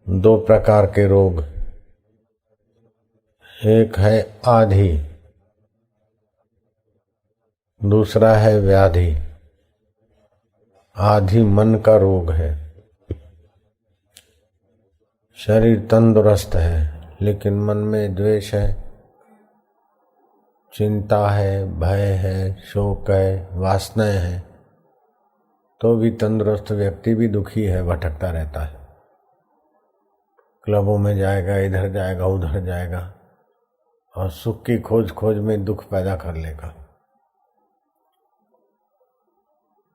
दो प्रकार के रोग, एक है आधि, दूसरा है व्याधि। आधि मन का रोग है। शरीर तंदुरुस्त है लेकिन मन में द्वेष है, चिंता है, भय है, शोक है, वासनाएं हैं। तो भी तंदुरुस्त व्यक्ति भी दुखी है, भटकता रहता है। क्लबों में जाएगा, इधर जाएगा, उधर जाएगा और सुख की खोज खोज में दुख पैदा कर लेगा।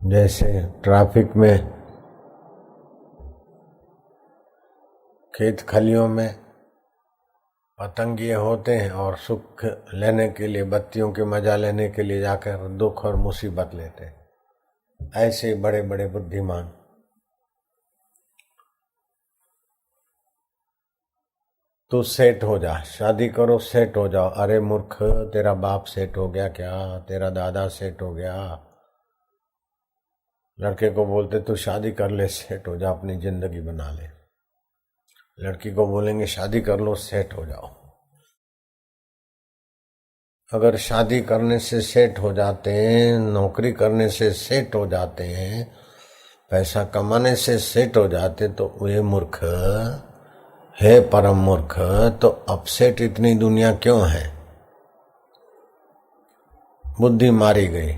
जैसे ट्रैफिक में, खेत खलियों में पतंगिए होते हैं और सुख लेने के लिए, बत्तियों के मजा लेने के लिए जाकर दुख और मुसीबत लेते हैं। ऐसे बड़े बड़े बुद्धिमान तू सेट हो जा, शादी करो, सेट हो जाओ। अरे मूर्ख, तेरा बाप सेट हो गया क्या? तेरा दादा सेट हो गया? लड़के को बोलते तू शादी कर ले, सेट हो जा, अपनी जिंदगी बना ले। लड़की को बोलेंगे शादी कर लो, सेट हो जाओ। अगर शादी करने से सेट हो जाते हैं, नौकरी करने से सेट हो जाते हैं, पैसा कमाने से सेट हो जाते, तो वे मूर्ख है, परम मूर्ख। तो अपसेट इतनी दुनिया क्यों है? बुद्धि मारी गई।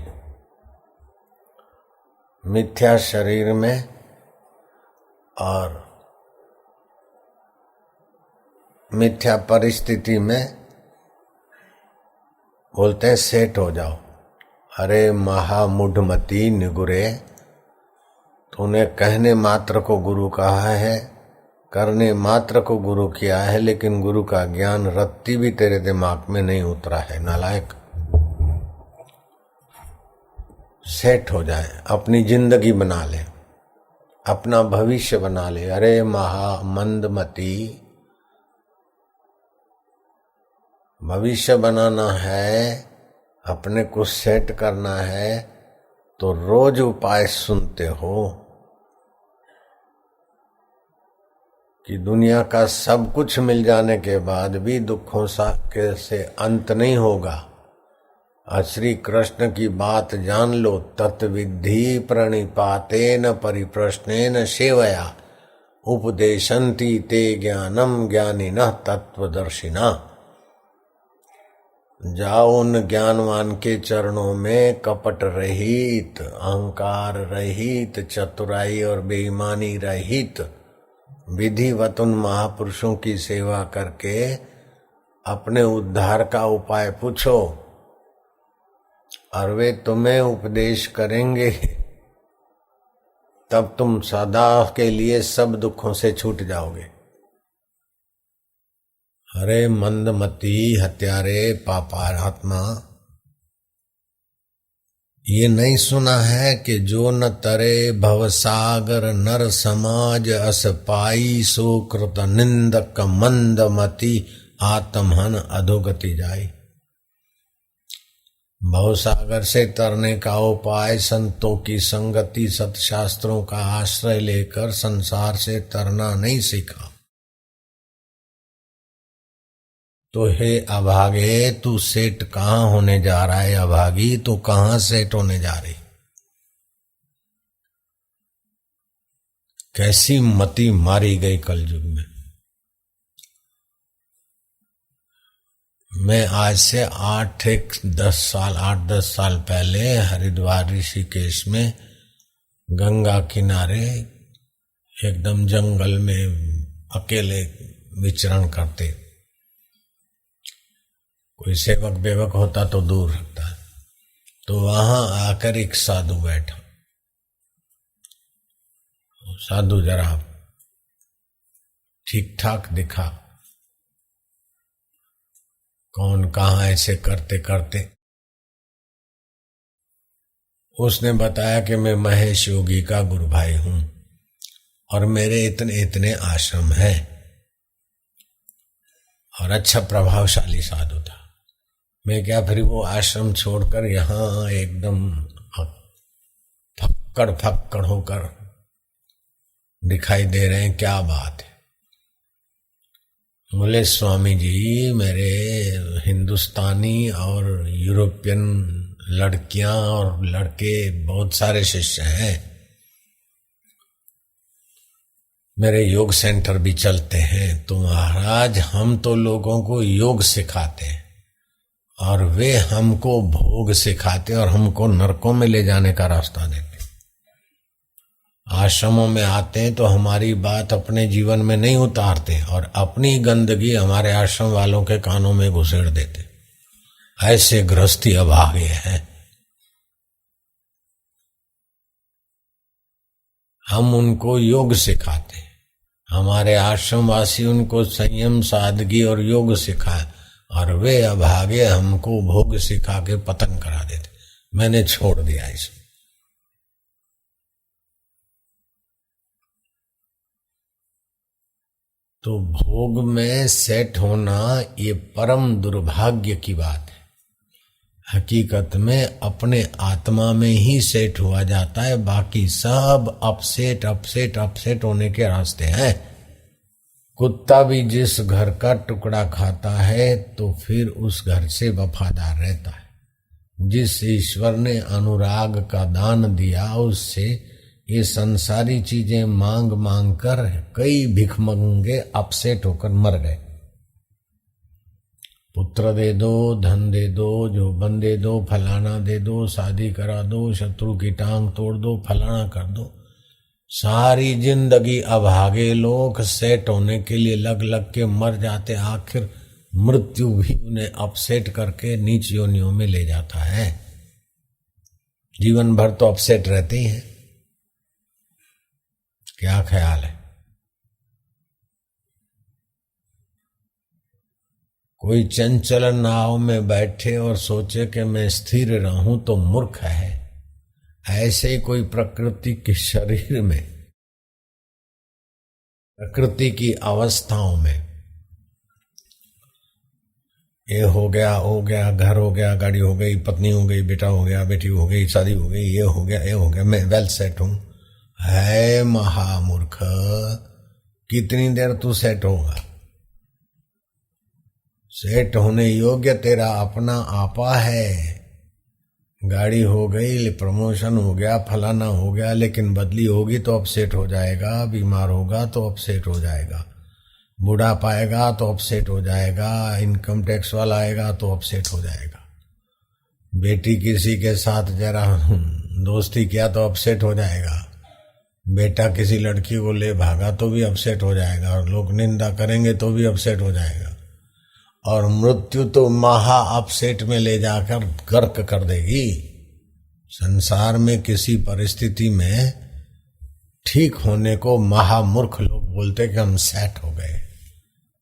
मिथ्या शरीर में और मिथ्या परिस्थिति में बोलते हैं सेट हो जाओ। अरे महामूढ़मती निगुरे, तूने कहने मात्र को गुरु कहा है, करने मात्र को गुरु किया है, लेकिन गुरु का ज्ञान रत्ती भी तेरे दिमाग में नहीं उतरा है। नालायक, सेट हो जाए, अपनी जिंदगी बना ले, अपना भविष्य बना ले। अरे महामंदमती, भविष्य बनाना है, अपने को सेट करना है, तो रोज उपाय सुनते हो कि दुनिया का सब कुछ मिल जाने के बाद भी दुखों से अंत नहीं होगा। श्री कृष्ण की बात जान लो। तत्विद्धि प्रणिपातेन परिप्रश्नेन सेवया उपदेशन्ति ते ज्ञानम ज्ञानिनः तत्वदर्शिना। जाओ उन ज्ञानवान के चरणों में, कपट रहित, अहंकार रहित, चतुराई और बेईमानी रहित, विधिवत उन महापुरुषों की सेवा करके अपने उद्धार का उपाय पूछो और वे तुम्हें उपदेश करेंगे। तब तुम सदा के लिए सब दुखों से छूट जाओगे। अरे मंदमती, हत्यारे, पापात्मा, ये नहीं सुना है कि जो न तरे भवसागर नर समाज, अस पाई सो कृत निंदक मंदमती, आत्महन अधोगति जाई। भवसागर से तरने का उपाय संतों की संगति, सत्शास्त्रों का आश्रय लेकर संसार से तरना नहीं सीखा तो हे अभागे, तू सेट कहाँ होने जा रहा है? अभागी, तू कहाँ सेट होने जा रही? कैसी मति मारी गई कलयुग में। मैं आज से 8-10 साल पहले हरिद्वार ऋषिकेश में गंगा किनारे एकदम जंगल में अकेले विचरण करते। कोई सेवक बेवक होता तो दूर रखता, तो वहां आकर एक साधु बैठा। साधु जरा ठीक ठाक दिखा, कौन कहाँ ऐसे करते करते उसने बताया कि मैं महेश योगी का गुरु भाई हूं और मेरे इतने इतने आश्रम हैं। और अच्छा प्रभावशाली साधु था। मैं क्या, फिर वो आश्रम छोड़कर यहाँ एकदम फक्कड़ होकर दिखाई दे रहे हैं। क्या बात है। बोले स्वामी जी, मेरे हिंदुस्तानी और यूरोपियन लड़कियां और लड़के बहुत सारे शिष्य हैं, मेरे योग सेंटर भी चलते हैं, तो महाराज हम तो लोगों को योग सिखाते हैं और वे हमको भोग सिखाते और हमको नरकों में ले जाने का रास्ता देते। आश्रमों में आते हैं तो हमारी बात अपने जीवन में नहीं उतारते और अपनी गंदगी हमारे आश्रम वालों के कानों में घुसेड़ देते। ऐसे गृहस्थी अभागे हैं। हम उनको योग सिखाते हैं, हमारे आश्रम वासी उनको संयम, सादगी और योग सिखाए और वे अभागे हमको भोग सिखा के पतन करा देते। मैंने छोड़ दिया इसको। तो भोग में सेट होना ये परम दुर्भाग्य की बात है। हकीकत में अपने आत्मा में ही सेट हुआ जाता है, बाकी सब अपसेट अपसेट अपसेट होने के रास्ते हैं। कुत्ता भी जिस घर का टुकड़ा खाता है तो फिर उस घर से वफादार रहता है। जिस ईश्वर ने अनुराग का दान दिया उससे ये संसारी चीजें मांग मांग कर कई भिखमंगे अपसेट होकर मर गए। पुत्र दे दो, धन दे दो, जो बन दे दो, फलाना दे दो, शादी करा दो, शत्रु की टांग तोड़ दो, फलाना कर दो। सारी जिंदगी अभागे लोग सेट होने के लिए लग लग के मर जाते। आखिर मृत्यु भी उन्हें अपसेट करके नीच योनियों में ले जाता है। जीवन भर तो अपसेट रहते ही हैं। क्या ख्याल है? कोई चंचल नाव में बैठे और सोचे कि मैं स्थिर रहूं तो मूर्ख है। ऐसे ही कोई प्रकृति के शरीर में, प्रकृति की अवस्थाओं में ये हो गया, हो गया, घर हो गया, गाड़ी हो गई, पत्नी हो गई, बेटा हो गया, बेटी हो गई, शादी हो गई, ये हो गया, ये हो गया, मैं वेल सेट हूं। है महामूर्ख, कितनी देर तू सेट होगा? सेट होने योग्य तेरा अपना आपा है। गाड़ी हो गई, प्रमोशन हो गया, फलाना हो गया, लेकिन बदली होगी तो अपसेट हो जाएगा। बीमार होगा तो अपसेट हो जाएगा। बूढ़ा पाएगा तो अपसेट हो जाएगा। इनकम टैक्स वाला आएगा तो अपसेट हो जाएगा। बेटी किसी के साथ जरा दोस्ती किया तो अपसेट हो जाएगा। बेटा किसी लड़की को ले भागा तो भी अपसेट हो जाएगा और लोग निंदा करेंगे तो भी अपसेट हो जाएगा। और मृत्यु तो महा अपसेट में ले जाकर गर्क कर देगी। संसार में किसी परिस्थिति में ठीक होने को महामूर्ख लोग बोलते कि हम सेट हो गए।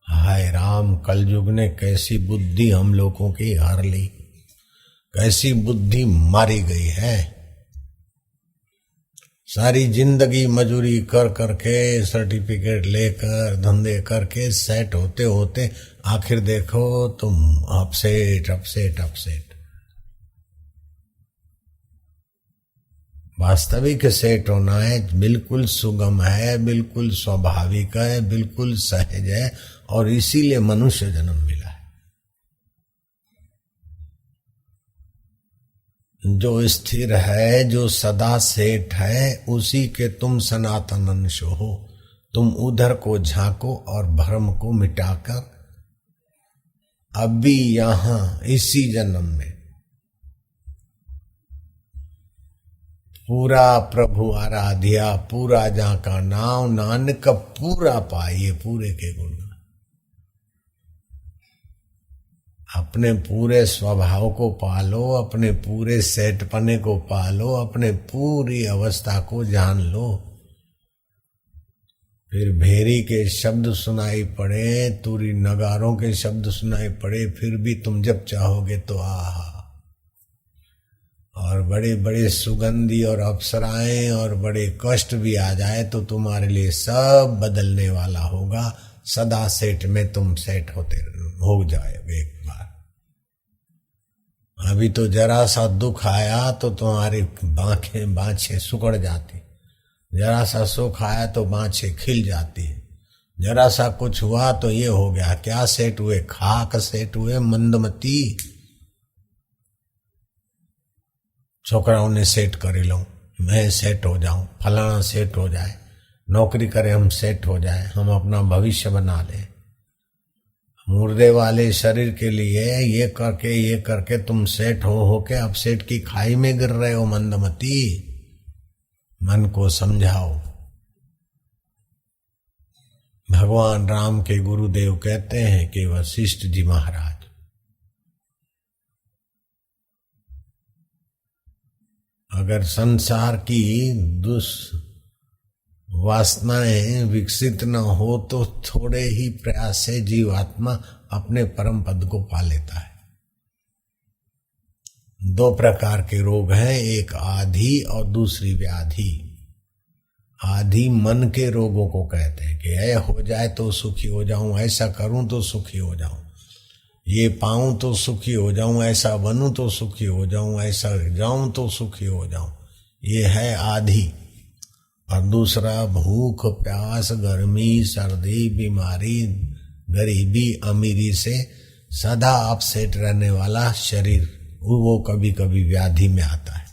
हाय राम, कलयुग ने कैसी बुद्धि हम लोगों की हार ली, कैसी बुद्धि मारी गई है। सारी जिंदगी मजूरी कर करके, सर्टिफिकेट लेकर, धंधे करके सेट होते होते आखिर देखो तुम अपसेट अपसेट अपसेट। वास्तविक सेट होना है बिल्कुल सुगम है, बिल्कुल स्वाभाविक है, बिल्कुल सहज है और इसीलिए मनुष्य जन्म मिला है। जो स्थिर है, जो सदा सेठ है, उसी के तुम सनातन अंश हो। तुम उधर को झांको और भ्रम को मिटाकर अभी यहां इसी जन्म में पूरा प्रभु आराध्या, पूरा जाका नाम नानक पूरा पाइए, पूरे के गुण। अपने पूरे स्वभाव को पालो, अपने पूरे सेटपने को पालो, अपने पूरी अवस्था को जान लो। फिर भेरी के शब्द सुनाई पड़े, तुरी नगारों के शब्द सुनाई पड़े, फिर भी तुम जब चाहोगे तो आहा। और बड़े बड़े सुगंधी और अप्सराएं और बड़े कष्ट भी आ जाए तो तुम्हारे लिए सब बदलने वाला होगा। सदा सेट में तुम सेट होते हो जाओगे एक बार। अभी तो जरा सा दुख आया तो तुम्हारी बाँछें सुकड़ जाती, जरा सा सुख आया तो बाँछें खिल जाती है, जरा सा कुछ हुआ तो ये हो गया, क्या सेट हुए? खाक सेट हुए मंदमती। छोकराओं ने सेट कर लो, मैं सेट हो जाऊं, फलाना सेट हो जाए, नौकरी करें हम सेट हो जाए, हम अपना भविष्य बना लें। मुर्दे वाले शरीर के लिए ये करके तुम सेट हो के अब सेट की खाई में गिर रहे हो मंदमती। मन को समझाओ। भगवान राम के गुरुदेव कहते हैं कि वशिष्ठ जी महाराज, अगर संसार की वासनाएं विकसित न हो तो थोड़े ही प्रयास से जीवात्मा अपने परम पद को पा लेता है। दो प्रकार के रोग हैं, एक आधि और दूसरी व्याधि। आधि मन के रोगों को कहते हैं कि ऐ हो जाए तो सुखी हो जाऊं, ऐसा करूं तो सुखी हो जाऊं, ये पाऊं तो सुखी हो जाऊं, ऐसा बनूं तो सुखी हो जाऊं, ऐसा जाऊं तो सुखी हो जाऊं, ये है आधि। और दूसरा भूख प्यास गर्मी सर्दी बीमारी गरीबी अमीरी से सदा अपसेट रहने वाला शरीर, वो कभी कभी व्याधि में आता है।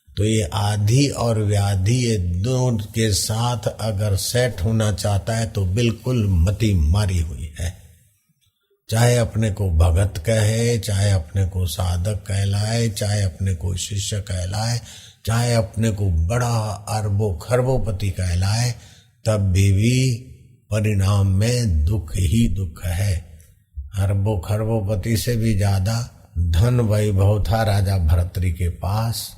तो ये आधि और व्याधि, ये दोनों के साथ अगर सेट होना चाहता है तो बिल्कुल मति मारी हुई है। चाहे अपने को भगत कहे, चाहे अपने को साधक कहलाए, चाहे अपने को शिष्य कहलाए, चाहे अपने को बड़ा अरबों खरबोपति कहलाए, तब भी परिणाम में दुख ही दुख है। अरबों खरबोपति से भी ज्यादा धन वैभव था राजा भर्तृ के पास,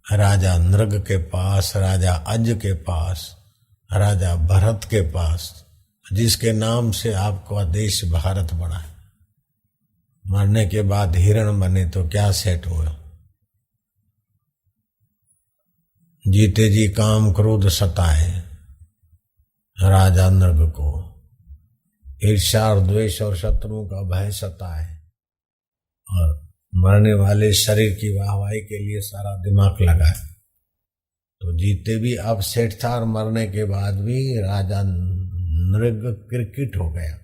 राजा नृग के पास, राजा अज के पास, राजा भरत के पास, जिसके नाम से आपका देश भारत बना है। मरने के बाद हिरण बने तो क्या सेट हुआ? जीते जी काम क्रोध सताए राजा नृग को, ईर्ष्या और द्वेष और शत्रुओं का भय सताए, और मरने वाले शरीर की वाहवाही के लिए सारा दिमाग लगाए। तो जीते भी अब सेठ था और मरने के बाद भी राजा नृग क्रिकेट हो गया।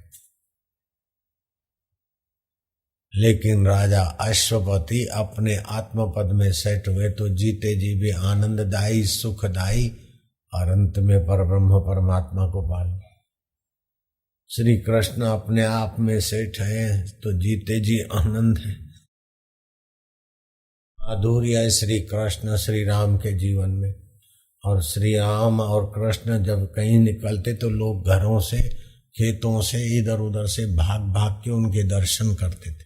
लेकिन राजा अश्वपति अपने आत्मपद में सेट हुए तो जीते जी भी आनंददायी सुखदायी, और अंत में परब्रह्म परमात्मा को पाल। श्री कृष्ण अपने आप में सेठ है तो जीते जी आनंद है। माधुर्य है श्री कृष्ण श्री राम के जीवन में। और श्री राम और कृष्ण जब कहीं निकलते तो लोग घरों से खेतों से इधर उधर से भाग भाग के उनके दर्शन करते थे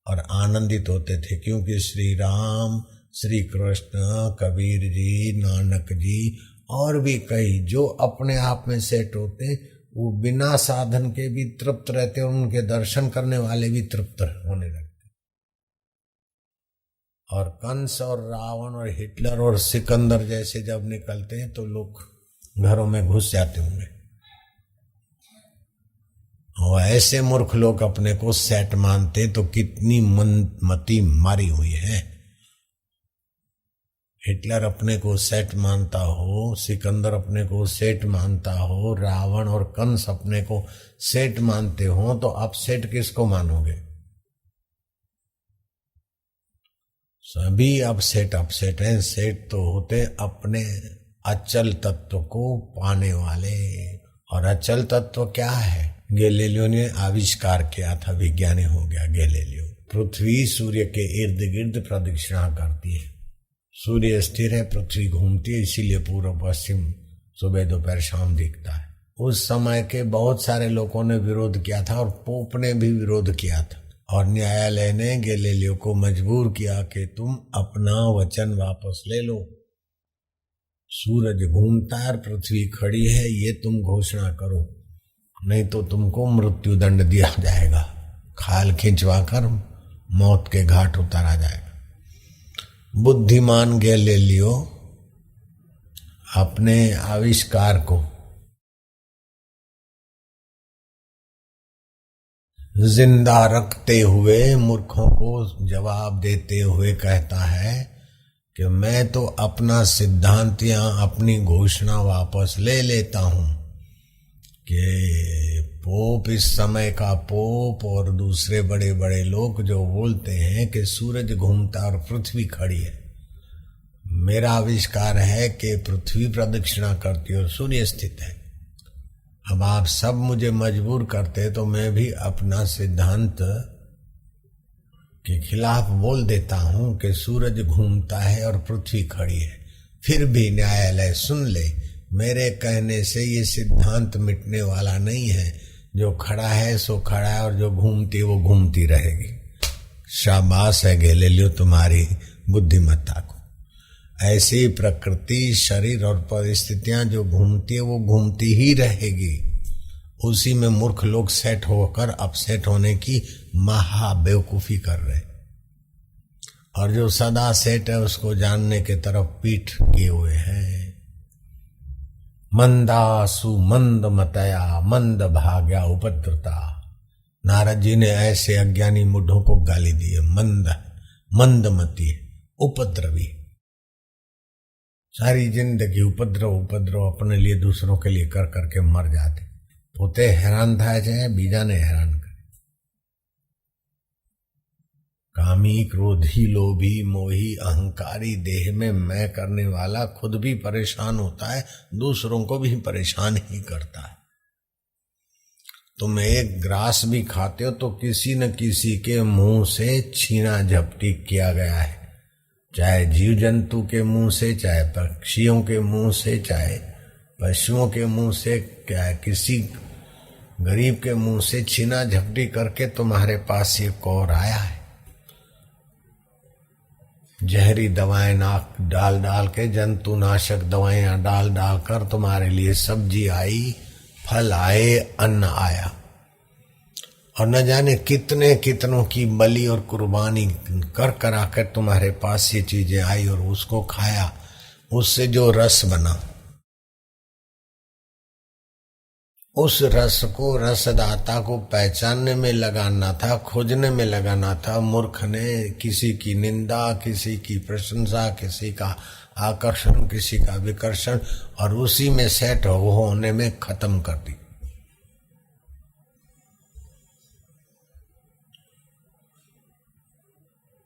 और आनंदित होते थे, क्योंकि श्री राम श्री कृष्ण कबीर जी नानक जी और भी कई जो अपने आप में सेट होते, वो बिना साधन के भी तृप्त रहते और उनके दर्शन करने वाले भी तृप्त होने लगते। और कंस और रावण और हिटलर और सिकंदर जैसे जब निकलते हैं तो लोग घरों में घुस जाते होंगे। और ऐसे मूर्ख लोग अपने को सेट मानते तो कितनी मति मारी हुई है। हिटलर अपने को सेट मानता हो, सिकंदर अपने को सेट मानता हो, रावण और कंस अपने को सेट मानते हो, तो आप सेट किसको मानोगे? सभी अपसेट हैं। सेट तो होते अपने अचल तत्व को पाने वाले। और अचल तत्व क्या है? गैलीलियो ने आविष्कार किया था, विज्ञानी हो गया गैलीलियो। पृथ्वी सूर्य के इर्द गिर्द प्रदक्षिणा करती है, सूर्य स्थिर है, पृथ्वी घूमती है, इसीलिए पूर्व पश्चिम सुबह दोपहर शाम दिखता है। उस समय के बहुत सारे लोगों ने विरोध किया था और पोप ने भी विरोध किया था, और न्यायालय ने गैलीलियो को मजबूर किया कि तुम अपना वचन वापस ले लो। सूरज घूमता है, पृथ्वी खड़ी है, ये तुम घोषणा करो, नहीं तो तुमको मृत्यु दंड दिया जाएगा, खाल खिंचवाकर मौत के घाट उतारा जाएगा। बुद्धिमान गैलीलियो अपने आविष्कार को जिंदा रखते हुए मूर्खों को जवाब देते हुए कहता है कि मैं तो अपना सिद्धांत या अपनी घोषणा वापस ले लेता हूं, कि पोप, इस समय का पोप और दूसरे बड़े बड़े लोग जो बोलते हैं कि सूरज घूमता और पृथ्वी खड़ी है, मेरा आविष्कार है कि पृथ्वी प्रदक्षिणा करती और सूर्य स्थित है। अब आप सब मुझे मजबूर करते तो मैं भी अपना सिद्धांत के खिलाफ बोल देता हूं कि सूरज घूमता है और पृथ्वी खड़ी है। फिर भी न्यायालय सुन ले, मेरे कहने से ये सिद्धांत मिटने वाला नहीं है। जो खड़ा है सो खड़ा है और जो घूमती वो घूमती रहेगी। शाबाश है गैलीलियो तुम्हारी बुद्धिमत्ता को। ऐसी प्रकृति, शरीर और परिस्थितियां जो घूमती है वो घूमती ही रहेगी। उसी में मूर्ख लोग सेट होकर अपसेट होने की महा बेवकूफी कर रहे, और जो सदा सेट है उसको जानने के तरफ पीठ किए हुए हैं। मंदासु मंद मतया मंद भाग्या उपद्रता। नारद जी ने ऐसे अज्ञानी मूढ़ों को गाली दी है। मंदमती, उपद्रवी, सारी जिंदगी उपद्रव अपने लिए दूसरों के लिए कर करके मर जाते। पोते हैरान था जाए, बीजा ने हैरान करे। कामी, क्रोधी, लोभी, मोही, अहंकारी, देह में मैं करने वाला खुद भी परेशान होता है, दूसरों को भी परेशान ही करता है। तुम एक ग्रास भी खाते हो तो किसी न किसी के मुंह से छीना झपटी किया गया है, चाहे जीव जंतु के मुंह से, चाहे पक्षियों के मुंह से, चाहे पशुओं के मुंह से, क्या किसी गरीब के मुंह से छीना झपटी करके तुम्हारे पास ये कौर आया है। जहरी दवाएं नाक डाल डाल के, जंतु नाशक दवाएं डाल डाल कर तुम्हारे लिए सब्जी आई, फल आए, अन्न आया, और न जाने कितने कितनों की बलि और कुर्बानी कर करा कर तुम्हारे पास ये चीजें आई और उसको खाया। उससे जो रस बना, उस रस को, रसदाता को पहचानने में लगाना था, खोजने में लगाना था। मूर्ख ने किसी की निंदा, किसी की प्रशंसा, किसी का आकर्षण, किसी का विकर्षण, और उसी में सेट होने में खत्म कर दी।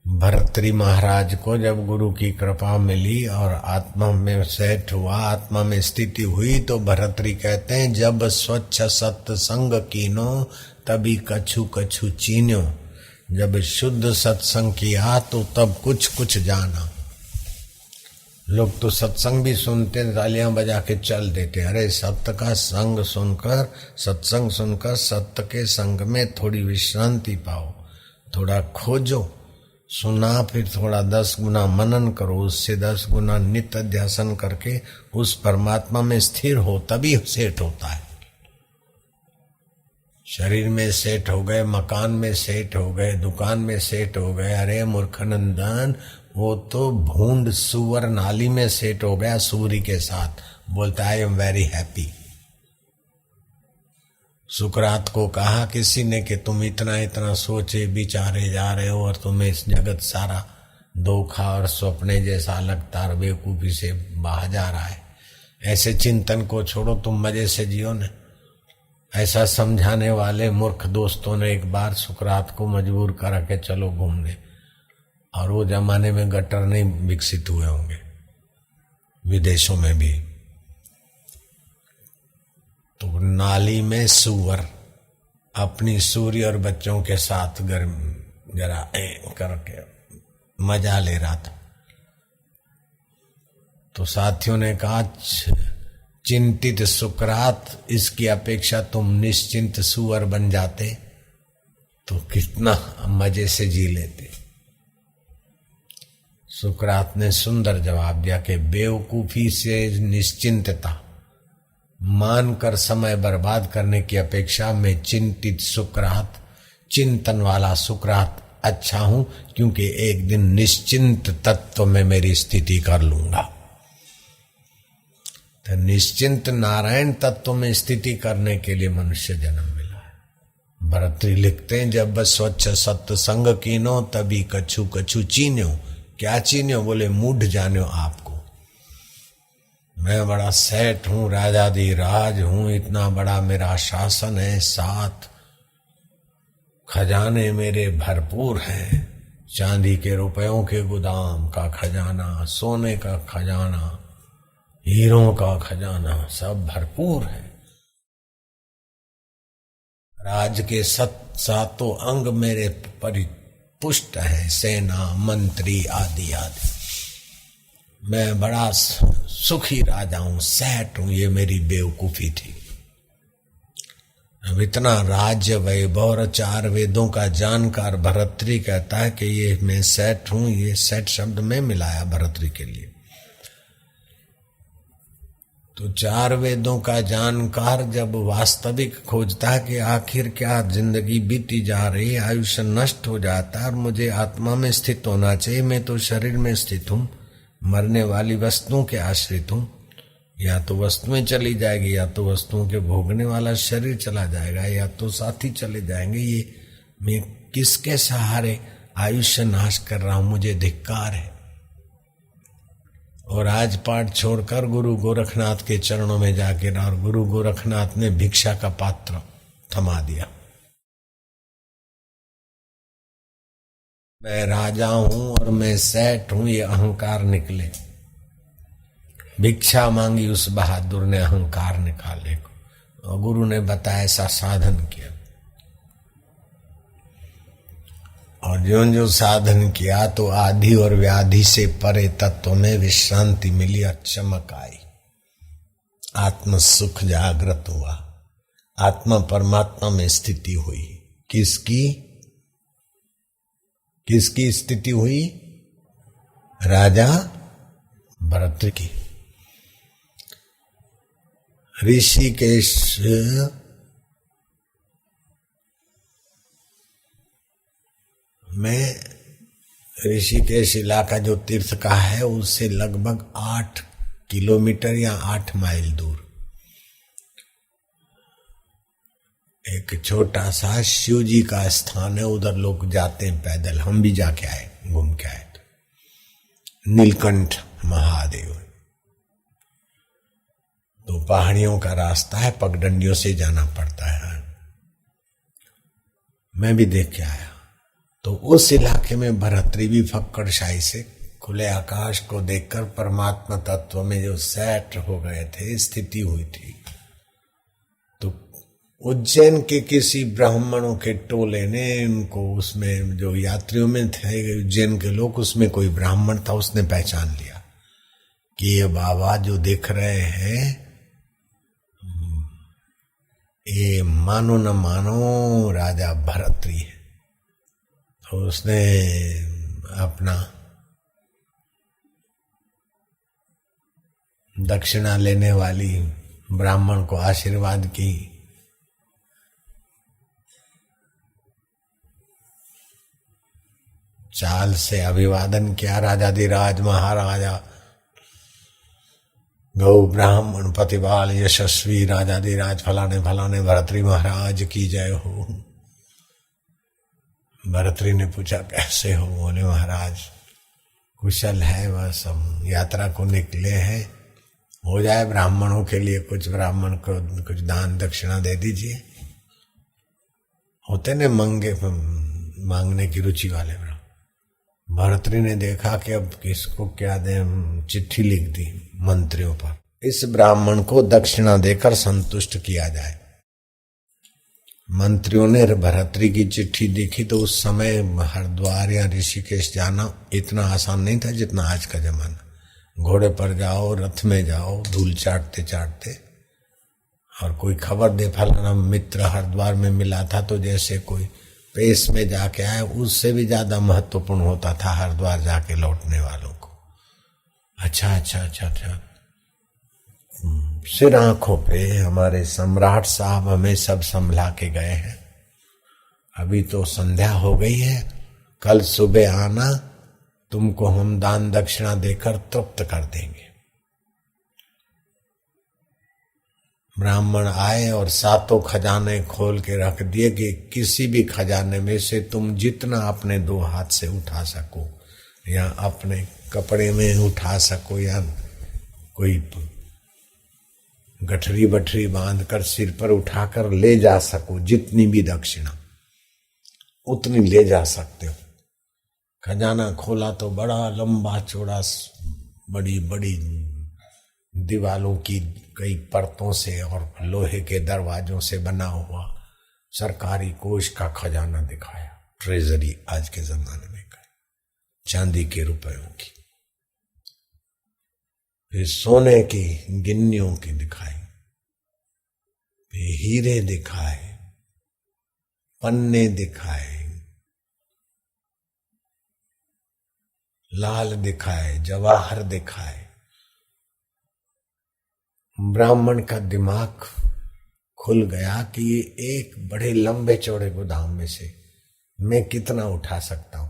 भर्तृहरि महाराज को जब गुरु की कृपा मिली और आत्मा में सेट हुआ, आत्मा में स्थिति हुई, तो भर्तृहरि कहते हैं, जब स्वच्छ सत्संग कीनो तभी कछु कछु चीन्यो। जब शुद्ध सत्संग किया तो तब कुछ कुछ जाना। लोग तो सत्संग भी सुनते, तालियां बजा के चल देते। अरे सत्य का संग सुनकर, सत्संग सुनकर सत्य के संग में थोड़ी विश्रांति पाओ, थोड़ा खोजो, सुना, फिर थोड़ा 10 गुना मनन करो, उससे 10 गुना नित्य अध्यासन करके उस परमात्मा में स्थिर हो, तभी सेट होता है। शरीर में सेट हो गए, मकान में सेट हो गए, दुकान में सेट हो गए, अरे मूर्खनंदन, वो तो भूंड सुअर नाली में सेट हो गया सूरी के साथ, बोलता है आई एम वेरी हैप्पी। सुकरात को कहा किसी ने कि तुम इतना इतना सोचे विचारे जा रहे हो और तुम्हें इस जगत सारा धोखा और सपने जैसा लगता और बेवकूफी से बहा जा रहा है, ऐसे चिंतन को छोड़ो, तुम मजे से जियो न। ऐसा समझाने वाले मूर्ख दोस्तों ने एक बार सुकरात को मजबूर करा के चलो घूमने, और वो जमाने में गटर नहीं विकसित हुए होंगे, विदेशों में भी। तो नाली में सुअर अपनी सूरी और बच्चों के साथ जरा करके मजा ले रहा था। तो साथियों ने कहा, चिंतित सुकरात, इसकी अपेक्षा तुम निश्चिंत सुअर बन जाते तो कितना मजे से जी लेते। सुकरात ने सुंदर जवाब दिया कि बेवकूफी से निश्चिंतता मानकर समय बर्बाद करने की अपेक्षा मैं चिंतित सुकरात, चिंतन वाला सुकरात अच्छा हूं, क्योंकि एक दिन निश्चिंत तत्व में मेरी स्थिति कर लूंगा। तो निश्चिंत नारायण तत्व में स्थिति करने के लिए मनुष्य जन्म मिला है। भर्तृहरि लिखते हैं, जब स्वच्छ सत्संग कीनो तभी कछु कछु चीन्यो। क्या चीन्यो? बोले मूढ़ जान्यो आपको। मैं बड़ा सेठ हूं, राजाधिराज हूं, इतना बड़ा मेरा शासन है, 7 खजाने मेरे भरपूर हैं, चांदी के रुपयों के गोदाम का खजाना, सोने का खजाना, हीरों का खजाना सब भरपूर है। राज के 7 अंग मेरे परिपुष्ट हैं, सेना, मंत्री आदि आदि। मैं बड़ा सुखी राजा हूं, सेठ हूं। ये मेरी बेवकूफी थी। अब इतना राज्य वैभव और 4 वेदों का जानकार भरतरी कहता है कि ये मैं सेठ हूं। ये सेठ शब्द में मिलाया भरतरी के लिए। तो 4 वेदों का जानकार जब वास्तविक खोजता है कि आखिर क्या जिंदगी बीती जा रही, आयुष्य नष्ट हो जाता है और मुझे आत्मा में स्थित होना चाहिए, मैं तो शरीर में स्थित हूं, मरने वाली वस्तुओं के आश्रित हूं, या तो वस्तुएं चली जाएगी, या तो वस्तुओं के भोगने वाला शरीर चला जाएगा, या तो साथी चले जाएंगे। ये मैं किसके सहारे आयुष्य नाश कर रहा हूं, मुझे धिक्कार है। और आज पाठ छोड़कर गुरु गोरखनाथ के चरणों में जाकर, और गुरु गोरखनाथ ने भिक्षा का पात्र थमा दिया। मैं राजा हूं और मैं सेठ हूं, ये अहंकार निकले। भिक्षा मांगी उस बहादुर ने अहंकार निकाले को, और गुरु ने बताया ऐसा साधन किया। और जो साधन किया तो आधि और व्याधि से परे तत्व में विश्रांति मिली और चमक आई। आत्म सुख जागृत हुआ, आत्मा परमात्मा में स्थिति हुई। किसकी स्थिति हुई? राजा भरत की। ऋषिकेश में, ऋषिकेश इलाका जो तीर्थ का है उससे लगभग 8 किलोमीटर या 8 माइल दूर एक छोटा सा शिव जी का स्थान है। उधर लोग जाते हैं पैदल, हम भी जाके आए, घूम के आए। नीलकंठ महादेव। तो पहाड़ियों का रास्ता है, पगडंडियों से जाना पड़ता है। मैं भी देख के आया। तो उस इलाके में भरतरी भी फक्कड़शाही से खुले आकाश को देखकर परमात्मा तत्व में जो सेट हो गए थे, स्थिति हुई थी। तो उज्जैन के किसी ब्राह्मणों के टोले ने उनको, उसमें जो यात्रियों में थे उज्जैन के लोग, उसमें कोई ब्राह्मण था, उसने पहचान लिया कि ये बाबा जो दिख रहे हैं ये मानो न मानो राजा भरतरी है। तो उसने अपना दक्षिणा लेने वाली ब्राह्मण को आशीर्वाद की। चाल से अभिवादन किया। राजाधिराज महाराजा गौ ब्राह्मण पतिवाल यशस्वी राजाधिराज फलाने फलाने भरतरी महाराज की जय हो। भरतरी ने पूछा कैसे हो? बोले महाराज कुशल है, बस हम यात्रा को निकले हैं, हो जाए ब्राह्मणों के लिए कुछ, ब्राह्मण को कुछ दान दक्षिणा दे दीजिए। होते ने मांगने की रुचि वाले ब्राह्मण। भरतरी ने देखा कि अब किसको क्या दें, चिट्ठी लिख दी मंत्रियों पर, इस ब्राह्मण को दक्षिणा देकर संतुष्ट किया जाए। मंत्रियों ने भरतरी की चिट्ठी देखी तो उस समय हरिद्वार या ऋषिकेश जाना इतना आसान नहीं था जितना आज का जमाना। घोड़े पर जाओ, रथ में जाओ, धूल चाटते चाटते, और कोई खबर दे फलाना मित्र हरिद्वार में मिला था तो जैसे कोई पेश में जाके आए, उससे भी ज्यादा महत्वपूर्ण होता था हरिद्वार जाके लौटने वालों को। अच्छा सिर आंखों पे हमारे सम्राट साहब हमें सब संभला के गए हैं। अभी तो संध्या हो गई है, कल सुबह आना, तुमको हम दान दक्षिणा देकर तृप्त कर देंगे। ब्राह्मण आए और 7 खजाने खोल के रख दिए कि किसी भी खजाने में से तुम जितना अपने 2 हाथ से उठा सको, या अपने कपड़े में उठा सको, या कोई गठरी बठरी बांधकर सिर पर उठाकर ले जा सको, जितनी भी दक्षिणा उतनी ले जा सकते हो। खजाना खोला तो बड़ा लंबा चौड़ा, बड़ी बड़ी दीवालों की कई परतों से और लोहे के दरवाजों से बना हुआ सरकारी कोष का खजाना दिखाया। ट्रेजरी आज के जमाने में कहे, चांदी के रुपयों की, फिर सोने की गिन्नियों की दिखाई, फिर हीरे दिखाए, पन्ने दिखाए, लाल दिखाए, जवाहर दिखाए। ब्राह्मण का दिमाग खुल गया कि ये एक बड़े लंबे चौड़े गोदाम में से मैं कितना उठा सकता हूं।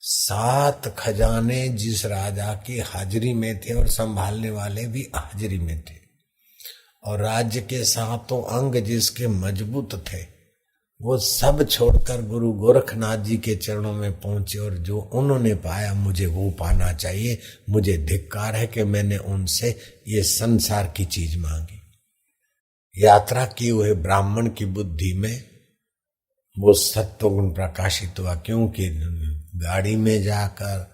7 खजाने जिस राजा की हाजिरी में थे और संभालने वाले भी हाजिरी में थे, और राज्य के 7 अंग जिसके मजबूत थे, वो सब छोड़कर गुरु गोरखनाथ जी के चरणों में पहुंचे और जो उन्होंने पाया मुझे वो पाना चाहिए। मुझे धिक्कार है कि मैंने उनसे ये संसार की चीज मांगी। यात्रा की हुए ब्राह्मण की बुद्धि में वो सत्वगुण प्रकाशित हुआ, क्योंकि गाड़ी में जाकर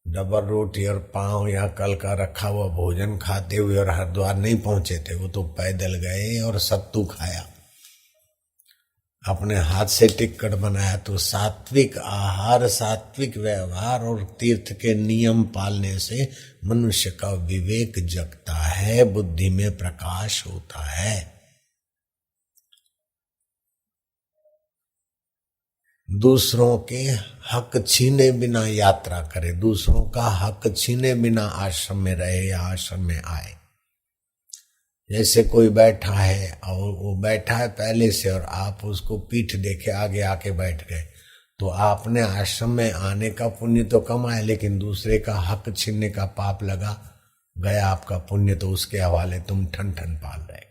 डबल रोटी और पांव या कल का रखा हुआ भोजन खाते हुए और हरिद्वार नहीं पहुंचे थे। वो तो पैदल गए और सत्तू खाया, अपने हाथ से टिकट बनाया। तो सात्विक आहार, सात्विक व्यवहार और तीर्थ के नियम पालने से मनुष्य का विवेक जगता है, बुद्धि में प्रकाश होता है। दूसरों के हक छीने बिना यात्रा करे, दूसरों का हक छीने बिना आश्रम में रहे या आश्रम में आए। जैसे कोई बैठा है और वो बैठा है पहले से और आप उसको पीठ देखे आगे आके बैठ गए, तो आपने आश्रम में आने का पुण्य तो कमाया, लेकिन दूसरे का हक छीनने का पाप लगा गया आपका पुण्य, तो उसके हवाले तुम ठन ठन पाल रहे।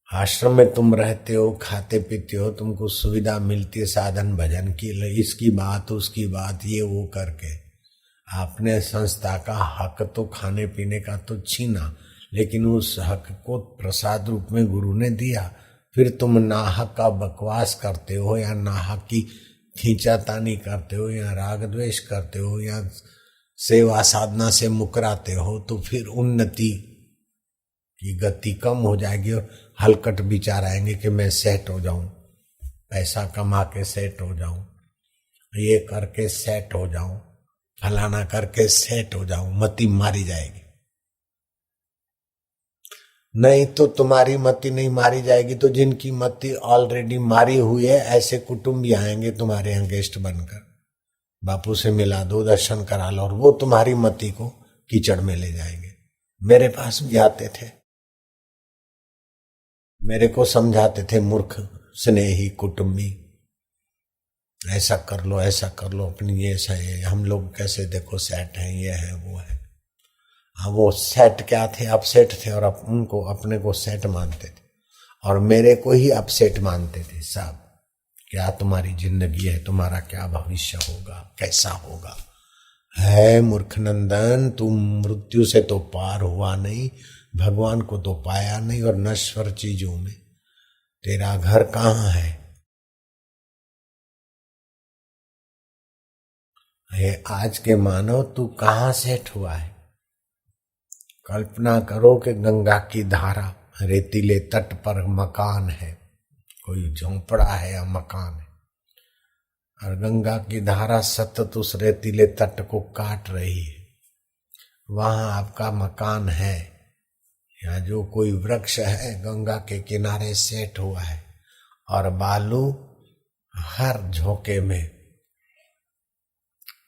आश्रम में तुम रहते हो, खाते पीते हो, तुमको सुविधा मिलती है साधन भजन की, इसकी बात उसकी बात, ये वो करके आपने संस्था का हक तो खाने पीने का तो छीना, लेकिन उस हक को प्रसाद रूप में गुरु ने दिया। फिर तुम नाहक का बकवास करते हो या नाहक की खींचातानी करते हो या राग द्वेष करते हो या सेवा साधना से मुकराते हो, तो फिर उन्नति की गति कम हो जाएगी और हलकट विचार आएंगे कि मैं सेट हो जाऊं, पैसा कमा के सेट हो जाऊं, ये करके सेट हो जाऊं, फलाना करके सेट हो जाऊं, मति मारी जाएगी। नहीं तो तुम्हारी मति नहीं मारी जाएगी तो जिनकी मति ऑलरेडी मारी हुई है ऐसे कुटुंबी आएंगे तुम्हारे यहाँ गेस्ट बनकर, बापू से मिला दो, दर्शन करा लो, और वो तुम्हारी मति को कीचड़ में ले जाएंगे। मेरे पास भी आते थे, मेरे को समझाते थे मूर्ख स्नेही कुटुंबी, ऐसा कर लो ऐसा कर लो, अपनी ये सही है, हम लोग कैसे देखो सेट हैं, ये है वो है। हाँ, वो सेट क्या थे, अपसेट थे, और उनको अपने को सेट मानते थे और मेरे को ही अपसेट मानते थे सब। क्या तुम्हारी जिंदगी है, तुम्हारा क्या भविष्य होगा, कैसा होगा। है मूर्खनंदन, तुम मृत्यु से तो पार हुआ नहीं, भगवान को तो पाया नहीं, और नश्वर चीजों में तेरा घर कहाँ है। ये आज के मानव तू कहाँ सेट हुआ है। कल्पना करो कि गंगा की धारा, रेतीले तट पर मकान है, कोई झोंपड़ा है या मकान है, और गंगा की धारा सतत उस रेतीले तट को काट रही है। वहां आपका मकान है या जो कोई वृक्ष है गंगा के किनारे सेट हुआ है, और बालू हर झोंके में,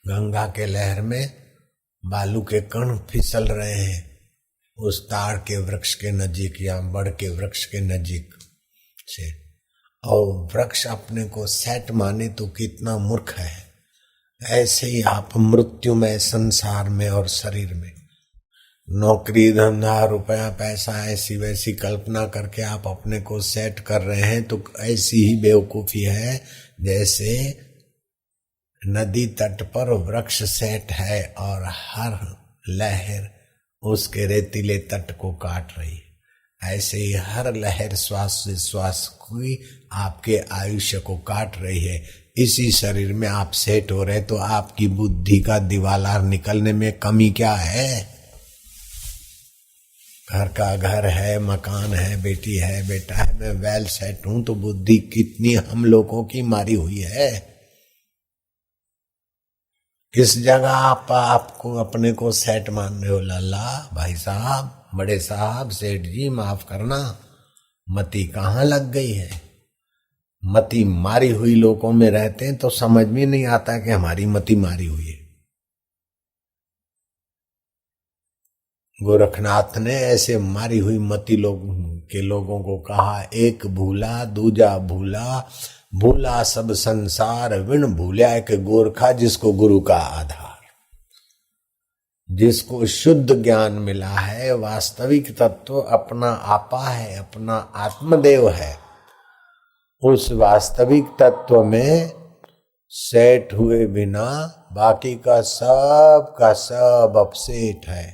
गंगा के लहर में बालू के कण फिसल रहे हैं उस ताड़ के वृक्ष के नजीक या बड़ के वृक्ष के नजीक से, और वृक्ष अपने को सेट माने तो कितना मूर्ख है। ऐसे ही आप मृत्युमय संसार में और शरीर में नौकरी धंधा रुपया पैसा ऐसी वैसी कल्पना करके आप अपने को सेट कर रहे हैं, तो ऐसी ही बेवकूफी है जैसे नदी तट पर वृक्ष सेट है और हर लहर उसके रेतीले तट को काट रही है। ऐसे ही हर लहर श्वास से श्वास की आपके आयुष्य को काट रही है। इसी शरीर में आप सेट हो रहे तो आपकी बुद्धि का दीवालार निकलने में कमी क्या है? घर का घर है, मकान है, बेटी है, बेटा है, मैं वेल सेट हूं, तो बुद्धि कितनी हम लोगों की मारी हुई है। किस जगह आप आपको अपने को सेट मान रहे हो? लाला, भाई साहब, बड़े साहब, सेठ जी, माफ करना, मति कहाँ लग गई है? मति मारी हुई लोगों में रहते हैं तो समझ में नहीं आता कि हमारी मति मारी हुई है। गोरखनाथ ने ऐसे मारी हुई मति लोगों को कहा, एक भूला दूजा भूला, भूला सब संसार, विण भूलिया एक गोरखा जिसको गुरु का आधार। जिसको शुद्ध ज्ञान मिला है, वास्तविक तत्व अपना आपा है, अपना आत्मदेव है, उस वास्तविक तत्व में सेट हुए बिना बाकी का सब अपसेट है।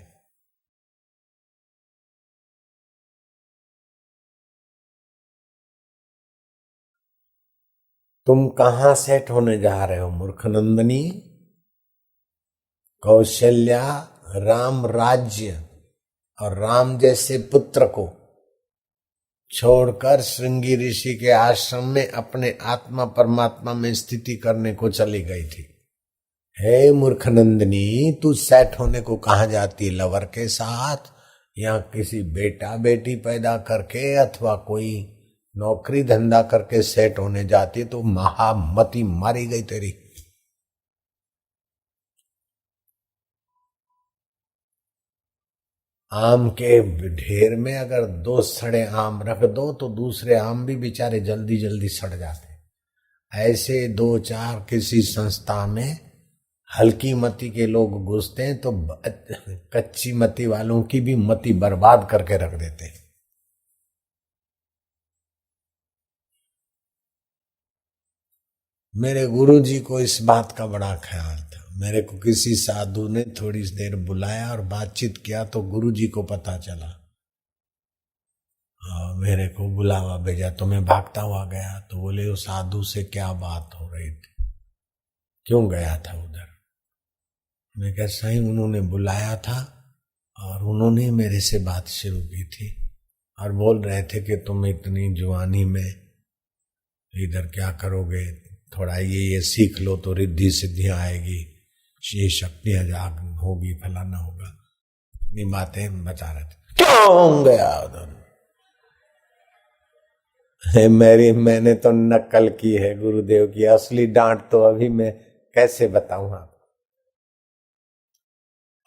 तुम कहां सेट होने जा रहे हो मूर्खनंदनी? कौशल्या राम राज्य और राम जैसे पुत्र को छोड़कर श्रृंगी ऋषि के आश्रम में अपने आत्मा परमात्मा में स्थिति करने को चली गई थी। हे मूर्खनंदनी, तू सेट होने को कहां जाती? लवर के साथ या किसी बेटा बेटी पैदा करके अथवा कोई नौकरी धंधा करके सेट होने जाती? तो महामती मारी गई तेरी। आम के ढेर में अगर 2 सड़े आम रख दो तो दूसरे आम भी बेचारे जल्दी जल्दी सड़ जाते। ऐसे 2-4 किसी संस्था में हल्की मति के लोग घुसते हैं तो कच्ची मति वालों की भी मति बर्बाद करके रख देते हैं। मेरे गुरुजी को इस बात का बड़ा ख्याल था। मेरे को किसी साधु ने थोड़ी देर बुलाया और बातचीत किया तो गुरुजी को पता चला और मेरे को बुलावा भेजा तो मैं भागता हुआ गया। तो बोले उस साधु से क्या बात हो रही थी, क्यों गया था उधर? मैं कहा सही उन्होंने बुलाया था और उन्होंने मेरे से बात शुरू की थी और बोल रहे थे कि तुम इतनी जवानी में इधर क्या करोगे, थोड़ा ये सीख लो तो रिद्धि सिद्धियां आएगी, ये शक्तियां जाग होगी, फलाना होगा। इतनी बातें बता रहे थे। क्यों गया उधर? मैंने तो नकल की है गुरुदेव की, असली डांट तो अभी मैं कैसे बताऊं आपको।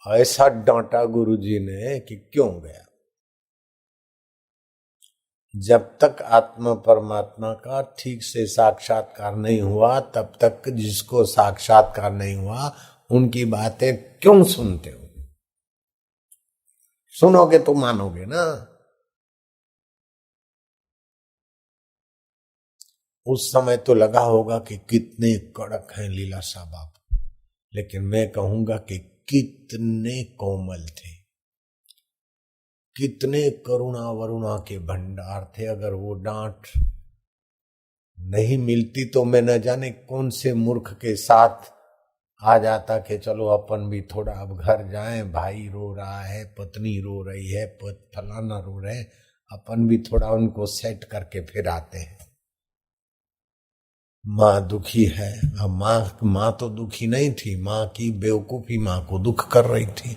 ऐसा डांटा गुरुजी ने कि क्यों गया। जब तक आत्मा परमात्मा का ठीक से साक्षात्कार नहीं हुआ तब तक जिसको साक्षात्कार नहीं हुआ उनकी बातें क्यों सुनते हो? सुनोगे तो मानोगे ना। उस समय तो लगा होगा कि कितने कड़क हैं लीलाशाह बाबू, लेकिन मैं कहूंगा कि कितने कोमल थे, कितने करुणा वरुणा के भंडार थे। अगर वो डांट नहीं मिलती तो मैं न जाने कौन से मूर्ख के साथ आ जाता कि चलो अपन भी थोड़ा अब घर जाएं, भाई रो रहा है, पत्नी रो रही है, फलाना रो रहे, अपन भी थोड़ा उनको सेट करके फिर आते हैं। माँ दुखी है। अब माँ तो दुखी नहीं थी, माँ की बेवकूफी माँ को दुख कर रही थी।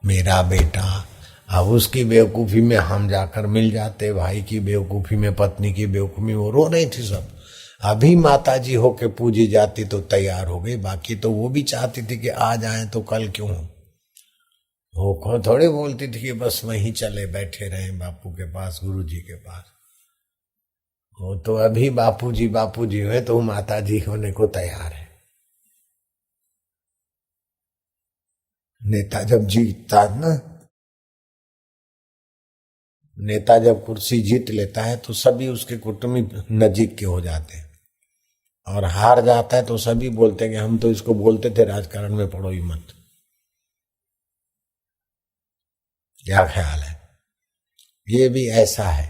मेरा बेटा, अब उसकी बेवकूफी में हम जाकर मिल जाते, भाई की बेवकूफी में, पत्नी की बेवकूफी में वो रो रही थी सब। अभी माता जी होके पूजी जाती तो तैयार हो गई, बाकी तो वो भी चाहती थी कि आ जाएं तो कल क्यों हो। वो थोड़ी बोलती थी कि बस वहीं चले बैठे रहें बापू के पास, गुरुजी के पास। वो तो अभी बापूजी हुए तो माता जी होने को तैयार है। नेता जब जीतता ना, नेता जब कुर्सी जीत लेता है तो सभी उसके कुटुंबी नजीक के हो जाते हैं, और हार जाता है तो सभी बोलते हैं कि हम तो इसको बोलते थे राजकारण में पड़ो ही मत। क्या ख्याल है? ये भी ऐसा है,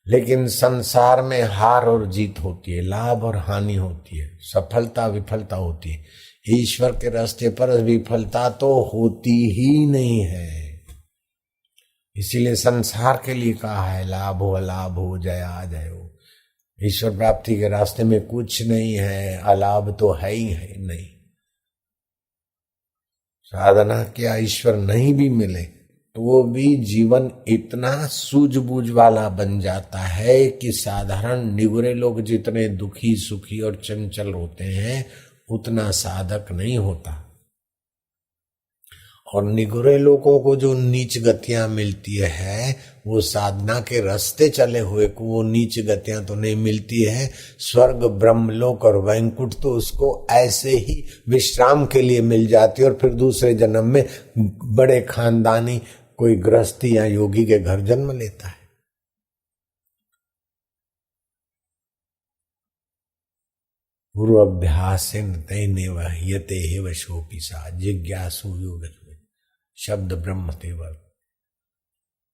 लेकिन संसार में हार और जीत होती है, लाभ और हानि होती है, सफलता विफलता होती है। ईश्वर के रास्ते पर विफलता तो होती ही नहीं है। इसीलिए संसार के लिए कहा है लाभ हो अलाभ हो जया जय हो। ईश्वर प्राप्ति के रास्ते में कुछ नहीं है, अलाभ तो है ही है नहीं। साधना क्या ईश्वर नहीं भी मिले तो वो भी जीवन इतना सूझबूझ वाला बन जाता है कि साधारण निगुरे लोग जितने दुखी सुखी और चंचल होते हैं उतना साधक नहीं होता। और निगुरे लोगों को जो नीच गतियां मिलती है वो साधना के रास्ते चले हुए को वो नीच गतियां तो नहीं मिलती है। स्वर्ग ब्रह्मलोक और वैंकुट तो उसको ऐसे ही विश्राम के लिए मिल जाती है और फिर दूसरे जन्म में बड़े खानदानी कोई गृहस्थी या योगी के घर जन्म लेता है। पूर्वाभ्यासेन तैनेव यते हेव शोपिसा जिज्ञासु योग शब्द ब्रह्म तेवर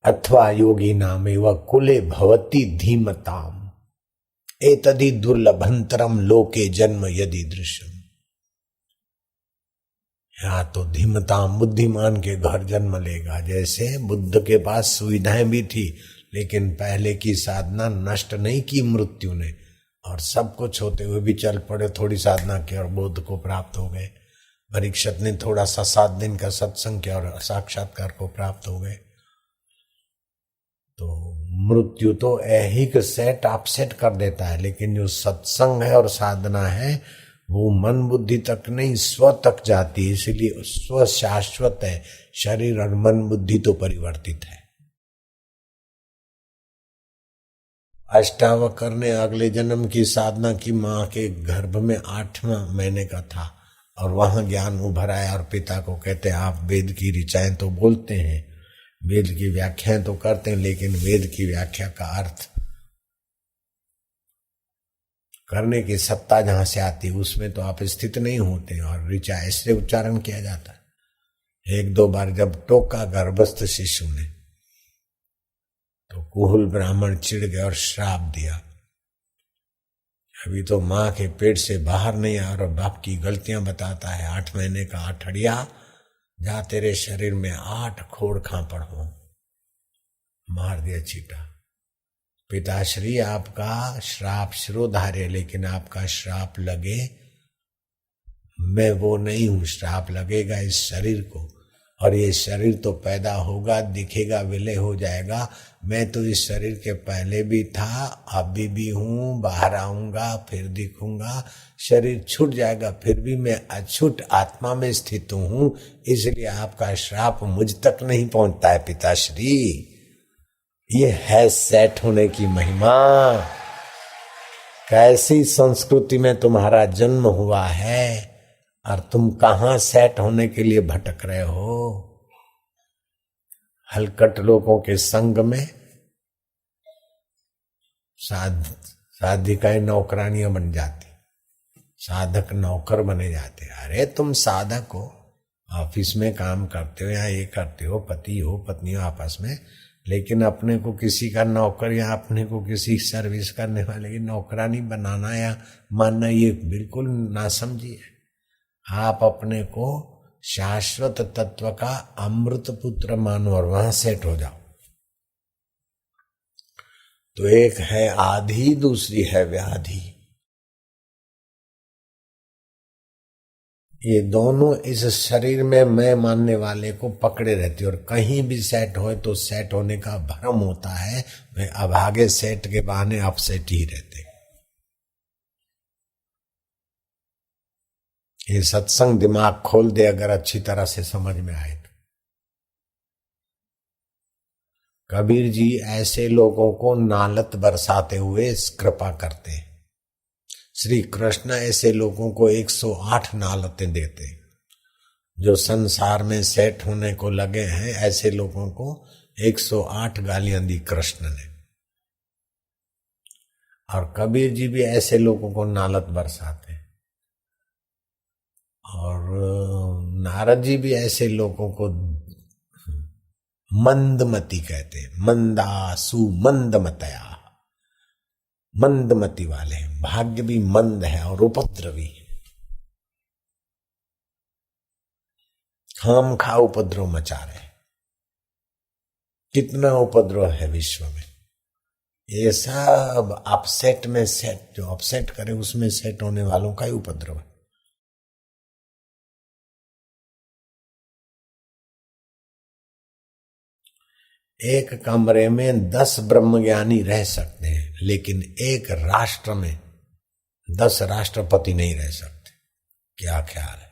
अथवा योगी नामेव कुले भवति धीमताम एतदि दुर्लभंतरम लोके जन्म यदि दृश्यम। या तो धीमताम बुद्धिमान के घर जन्म लेगा। जैसे बुद्ध के पास सुविधाएं भी थी लेकिन पहले की साधना नष्ट नहीं की मृत्यु ने, और सब कुछ होते हुए भी चल पड़े, थोड़ी साधना की और बोध को प्राप्त हो गए। परीक्षित ने थोड़ा सा 7 दिन का सत्संग किया और साक्षात्कार को प्राप्त हो गए। तो मृत्यु तो ऐहिक सेट अपसेट कर देता है, लेकिन जो सत्संग है और साधना है वो मन बुद्धि तक नहीं स्व तक जाती है। इसलिए स्व शाश्वत है, शरीर और मन बुद्धि तो परिवर्तित है। अष्टावक्र ने अगले जन्म की साधना की, मां के गर्भ में 8वां महीने का था और वहां ज्ञान उभर आया और पिता को कहते आप वेद की ऋचाएं तो बोलते हैं, वेद की व्याख्याएं तो करते हैं, लेकिन वेद की व्याख्या का अर्थ करने की सत्ता जहां से आती उसमें तो आप स्थित नहीं होते और ऋचा ऐसे उच्चारण किया जाता है। 1-2 बार जब टोका गर्भस्थ शिशु ने तो कुहुल ब्राह्मण चिढ़ गए और श्राप दिया। अभी तो मां के पेट से बाहर नहीं आ और बाप की गलतियां बताता है। 8 महीने का आठड़िया, जा तेरे शरीर में 8 खोड़ खापड़ हो, मार दिया चीटा। पिताश्री आपका श्राप शिरोधार्य, लेकिन आपका श्राप लगे मैं वो नहीं हूं, श्राप लगेगा इस शरीर को और ये शरीर तो पैदा होगा दिखेगा विलय हो जाएगा। मैं तो इस शरीर के पहले भी था, अभी भी हूं, बाहर आऊंगा फिर दिखूंगा, शरीर छूट जाएगा फिर भी मैं अछूट आत्मा में स्थित हूं। इसलिए आपका श्राप मुझ तक नहीं पहुंचता है पिताश्री। ये है सेट होने की महिमा। कैसी संस्कृति में तुम्हारा जन्म हुआ है और तुम कहां सेट होने के लिए भटक रहे हो। हलकट लोगों के संग में साधिकाएं नौकरानियां बन जाती, साधक नौकर बने जाते। अरे तुम साधक हो, ऑफिस में काम करते हो या ये करते हो, पति हो पत्नी हो आपस में, लेकिन अपने को किसी का नौकर या अपने को किसी सर्विस करने वाले की नौकरानी बनाना या मानना ये बिल्कुल नासमझी है। आप अपने को शाश्वत तत्व का अमृत पुत्र मानो और वहां सेट हो जाओ। तो एक है आधि, दूसरी है व्याधि। ये दोनों इस शरीर में मैं मानने वाले को पकड़े रहती और कहीं भी सेट हो तो सेट होने का भ्रम होता है। वे अभागे सेट के बहाने अपसेट ही रहते। ये सत्संग दिमाग खोल दे अगर अच्छी तरह से समझ में आए तो। कबीर जी ऐसे लोगों को नालत बरसाते हुए कृपा करते हैं। श्री कृष्ण ऐसे लोगों को 108 नालतें देते। जो संसार में सेट होने को लगे हैं ऐसे लोगों को 108 गालियां दी कृष्ण ने। और कबीर जी भी ऐसे लोगों को नालत बरसाते। और नारद जी भी ऐसे लोगों को मंदमती कहते हैं, मंदासु मंदमतया, मंदमती वाले हैं। भाग्य भी मंद है और उपद्रवी, खाम खा उपद्रव मचा रहे। कितना उपद्रव है विश्व में, ये सब अपसेट में सेट, जो अपसेट करे उसमें सेट होने वालों का ही उपद्रव है। एक कमरे में 10 ब्रह्मज्ञानी रह सकते हैं, लेकिन एक राष्ट्र में 10 राष्ट्रपति नहीं रह सकते। क्या ख्याल है,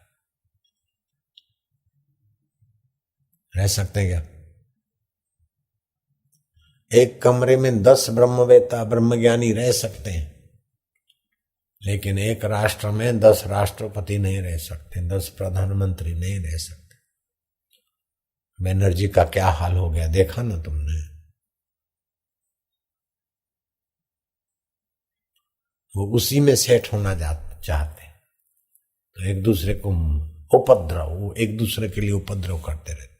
रह सकते हैं क्या? एक कमरे में 10 ब्रह्मवेत्ता ब्रह्मज्ञानी रह सकते हैं, लेकिन एक राष्ट्र में 10 राष्ट्रपति नहीं रह सकते, 10 प्रधानमंत्री नहीं रह सकते। बनर्जी का क्या हाल हो गया, देखा ना तुमने? वो उसी में सेट होना चाहते हैं, तो एक दूसरे को उपद्रव, वो एक दूसरे के लिए उपद्रव करते रहते।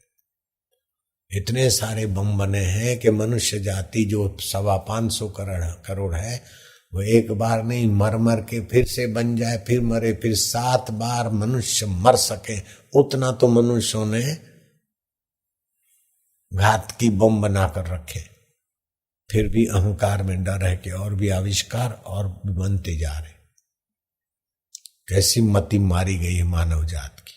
इतने सारे बम बने हैं कि मनुष्य जाति जो 525 करोड़ है, वो एक बार नहीं मर मर के फिर से बन जाए, फिर मरे, फिर 7 बार मनुष्य मर सके, उतना तो मनुष्यों ने घात की बम बनाकर रखे। फिर भी अहंकार में डर है कि और भी आविष्कार और भी बनते जा रहे। कैसी मति मारी गई है मानव जात की।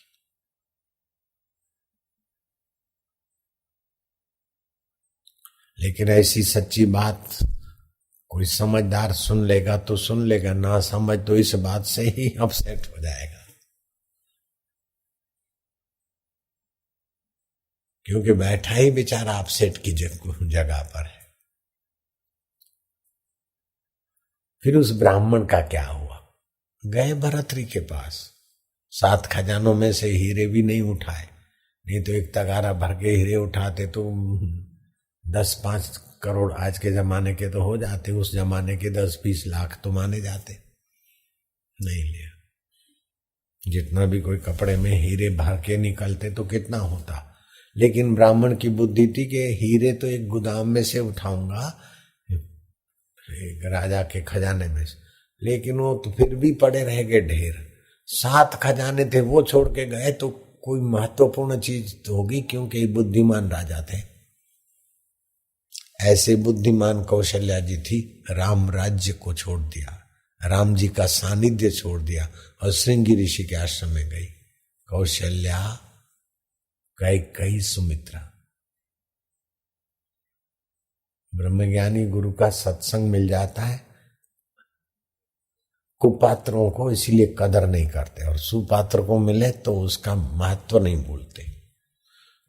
लेकिन ऐसी सच्ची बात कोई समझदार सुन लेगा तो सुन लेगा, ना समझ तो इस बात से ही अपसेट हो जाएगा, क्योंकि बैठा ही बेचारा अपसेट की जगह पर है। फिर उस ब्राह्मण का क्या हुआ? गए भर्तृहरि के पास, 7 खजानों में से हीरे भी नहीं उठाए, नहीं तो एक तगारा भर के हीरे उठाते तो 10-5 करोड़ आज के जमाने के तो हो जाते, उस जमाने के 10-20 लाख तो माने जाते। नहीं लिया। जितना भी कोई कपड़े में हीरे भर के निकलते तो कितना होता, लेकिन ब्राह्मण की बुद्धि थी कि हीरे तो एक गोदाम में से उठाऊंगा, एक राजा के खजाने में से, लेकिन वो तो फिर भी पड़े रह गए ढेर। 7 खजाने थे, वो छोड़ के गए तो कोई महत्वपूर्ण चीज तो होगी, क्योंकि बुद्धिमान राजा थे। ऐसे बुद्धिमान कौशल्या जी थी, राम राज्य को छोड़ दिया, राम जी का सानिध्य छोड़ दिया और श्रृंगी ऋषि के आश्रम में गई। कौशल्या, कैकेयी, सुमित्रा। ब्रह्मज्ञानी गुरु का सत्संग मिल जाता है, कुपात्रों को इसीलिए कदर नहीं करते, और सुपात्र को मिले तो उसका महत्व नहीं भूलते।